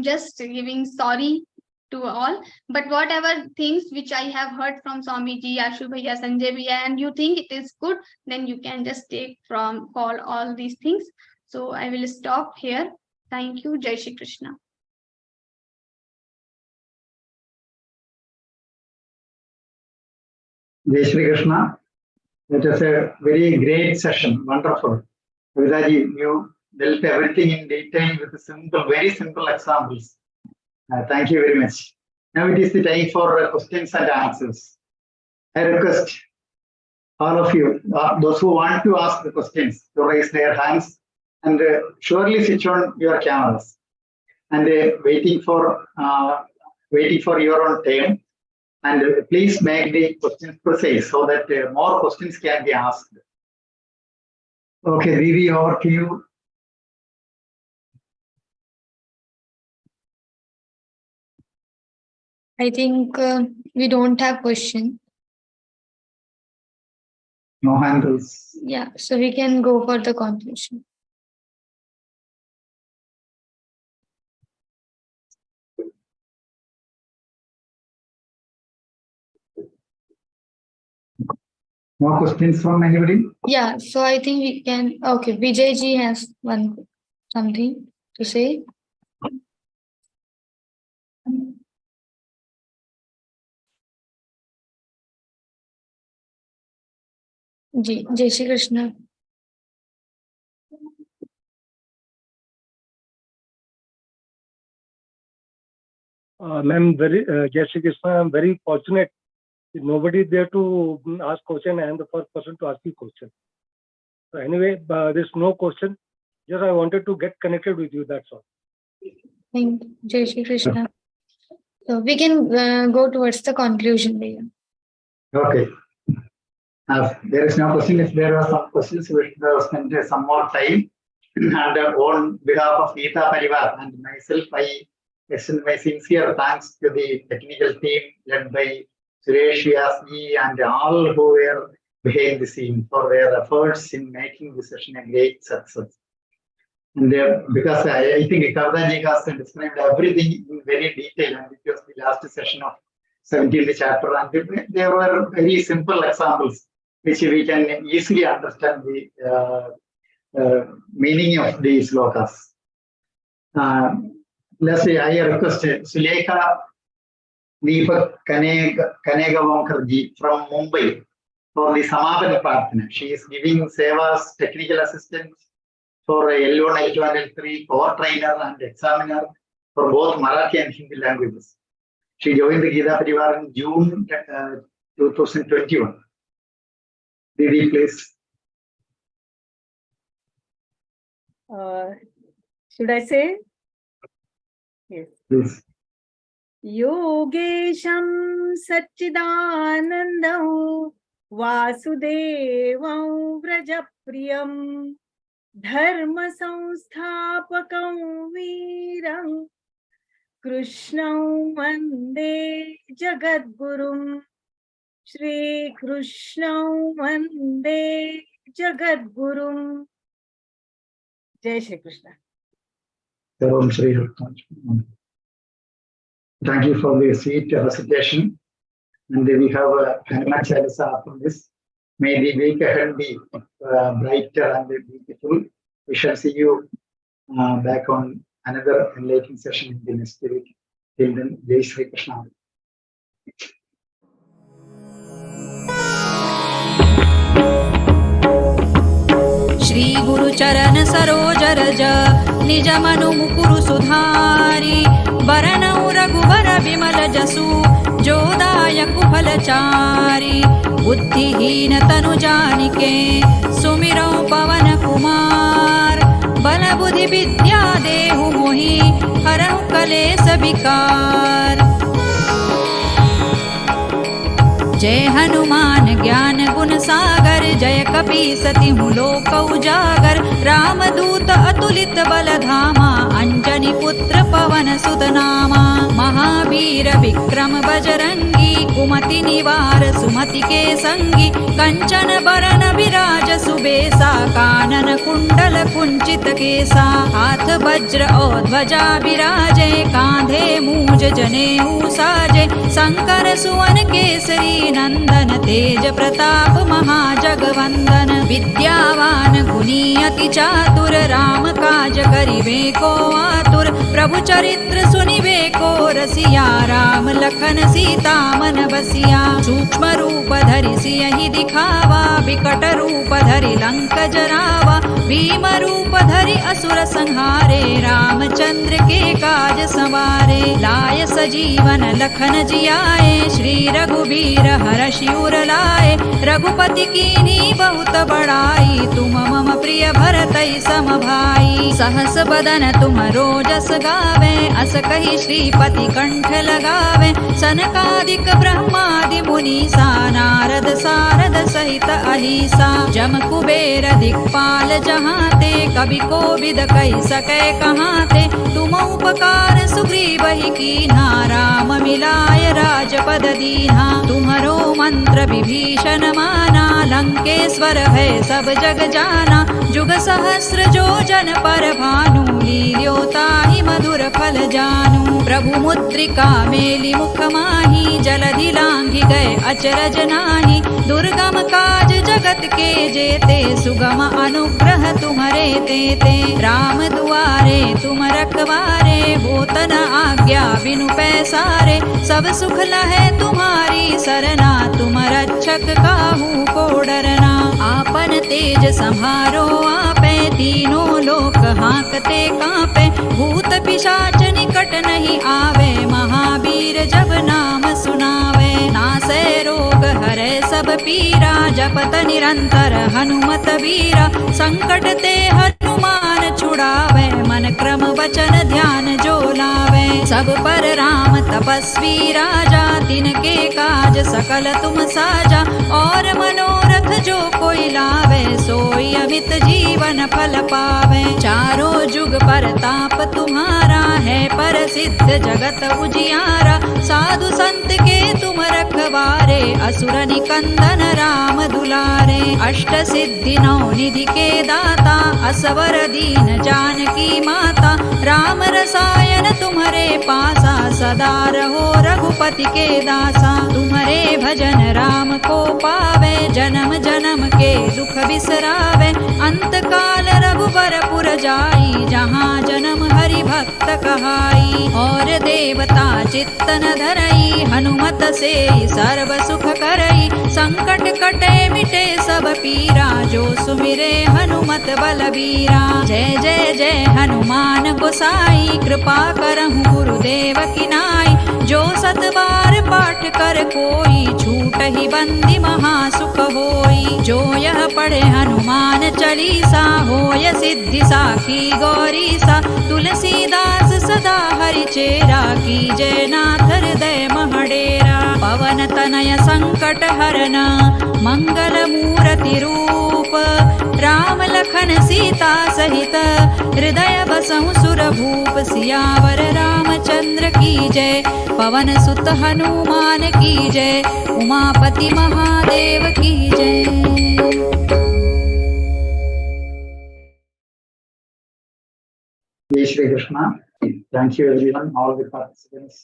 just giving sorry to all. But whatever things which I have heard from Swamiji, Ashubhaya, Sanjay Bhaiya, and you think it is good, then you can just take from all these things. So I will stop here. Thank you. Jai Shri Krishna. Jai Shri Krishna. It was a very great session. Wonderful. Kavitaji, you dealt everything in detail with very simple examples. Thank you very much. Now it is the time for questions and answers. I request all of you, those who want to ask the questions, to raise their hands and surely switch on your cameras. And waiting for your own turn. And please make the questions precise so that more questions can be asked. Okay, Vivi, over to you. I think we don't have question. No handles. Yeah, so we can go for the conclusion. No questions from anybody? Yeah, so I think we can. Okay, Vijay ji has something to say. Jai Shri Krishna. Ma'am, Jai Shri Krishna, I'm very fortunate. Nobody there to ask question. I am the first person to ask you question. So anyway, there's no question. Just I wanted to get connected with you. That's all. Thank you. Jai Shri Krishna. So we can go towards the conclusion later. Okay. There is no question. If there are some questions, we will spend some more time. And on behalf of Geeta Parivar and myself, I extend my sincere thanks to the technical team led by Suresh Vyasji and all who were behind the scene for their efforts in making this session a great success. And because I think Kavita ji has described everything in very detail, and it was the last session of 17th chapter, and there were very simple examples which we can easily understand the meaning of these slokas. Let's say I request Sulekha Deepak Kanegavankar from Mumbai for the Samapana Prarthana. She is giving Seva's technical assistance for L1, L2, and L3, core trainer and examiner for both Marathi and Hindi languages. She joined the Geeta Parivar in June 2021. Didi, please. Should I say? Yes. Please. Yogesham Satchidanandam Vasudevam Vrajapriyam Dharma Samsthapakam Veeram Krishnam Vande Jagadgurum Shri Krishnam Vande Jagadgurum. Jai Shri Krishna. Om Shri Thank you for the sweet recitation. And we have a Hanuman Chalisa from this. May the week ahead be brighter and beautiful. We shall see you back on another enlightening session in the next week. Till then, Jai Shri Krishna. Shri गुरु चरण सरोज रज निज मनु मुकुरु सुधारी बरनउ रघुबर विमल जसु जोदायक फलचारी बुद्धिहीन तनु जानिके सुमिरौ पवन कुमार बल बुद्धि विद्या देहु मोहि हरहु कलेस विकार। जय हनुमान ज्ञान गुण सागर जय कपीसतिहु लोक उजागर रामदूत अतुलित बल धामा अंजनी पुत्र पवन सुत नामा महावीर विक्रम बजरंगी कुमति निवार सुमति के संगी कंचन बरन विराज सुबेसा कानन कुंडल कुंचित केसा हाथ वज्र और ध्वजा विराजे कांधे मूज जनेऊ साजे शंकर सुवन केसरी नंदन तेज प्रताप महाजगवंदन विद्यावान गुणी अति चातुर राम काज करिबे को आतुर प्रभु चरित्र सुनिबे को रसिया राम लखन सीता मन बसिया सूक्ष्म रूप धरि सियहि दिखावा विकट रूप धरि लंक जरावा भीम रूप धरि असुर संहारे रामचंद्र के काज संवारे लाय सजीवन लखन जियाए श्री रघुबीर हरषि उर लाए रघुपति कीन्ही बहुत बड़ाई तुम मम प्रिय भरतई सम भाई सहस बदन तुम रोजस गावे अस कहि श्रीपति कंठ लगावे सनकादिक ब्रह्मादि मुनीसा नारद सारद सहित अहिसा जम कुबेर दिक्पाल जहाते कवि कोविद कहि सकै कहाते तुम उपकार सुग्रीवहि कीन्हा राम मिलाय राजपद दीन्हा तुम्हरो मंत्र विभीषण माना लंकेश्वर भय सब जग जाना जुग सहस्र जो जन पर भानु लील्योताहि मधुर फल जानू प्रभु मुद्रिका मेलि मुख माहि जलधि लांघि गए अचरज नाही दुर्गम काज जगत के जेते सुगम अनुग्रह तुम्हरे तेते राम दुआरे तुम रखवारे होत न आज्ञा बिनु पैसारे सब सुख लहै तुम्हारी सरना तुम रक्षक काहू को डरना आपन तेज संहारो आपे तीनों लोक हांकते कांपे भूत पिशाच निकट नहीं आवे महावीर जब नाम सुनावे नासै रोग हरै सब पीरा जपत निरंतर हनुमत वीरा संकट ते हनुमान छुड़ावे मन क्रम वचन ध्यान जो लावे सब पर राम तपस्वी राजा तिनके काज सकल तुम साजा और मनोरथ जो कोई लावे सोई अमित जीवन फल पावे चारों जुग पर ताप तुम्हारा है पर सिद्ध जगत उजियारा, साधु संत के तुम रखवारे, असुर निकंदन राम दुलारे। अष्ट सिद्धि नौ निधि के दाता, असवर दीन जानकी माता, राम रसायन तुम्हारे पासा, सदा रहो रघुपति के दासा। तुम्हारे भजन राम को पावे, जन्म जन्म के दुख बिसरावे, अंत काल रघुबर पुर जाई, जहाँ जन्म हरि भक्त कहाई। और देवता चित्त न धरई, हनुमत से सर्व सुख करई, संकट कटे मिटे सब पीरा, जो सुमिरे हनुमत बलबीरा। जय जय जय हनुमान गोसाई, कृपा करहु गुरुदेव की नाई, जो सत बार पाठ कर कोई, छूट ही बंदी महासुख होई। जो यह पढ़े हनुमान चालीसा, होय सिद्धि साखी गौरीसा, तुलसीदास सदा हरि चेरा, की जय नाथ हृदय महडेरा। पवन तनय संकट हरन, मंगल मूर्ति रूप, राम लखन सीता सहित, हृदय बसहु सुर भूप। सियावर रामचंद्र की जय, पवन सुत हनुमान की जय, उमापति महादेव की जय। Jai Shri Krishna. Thank you everyone, all the participants.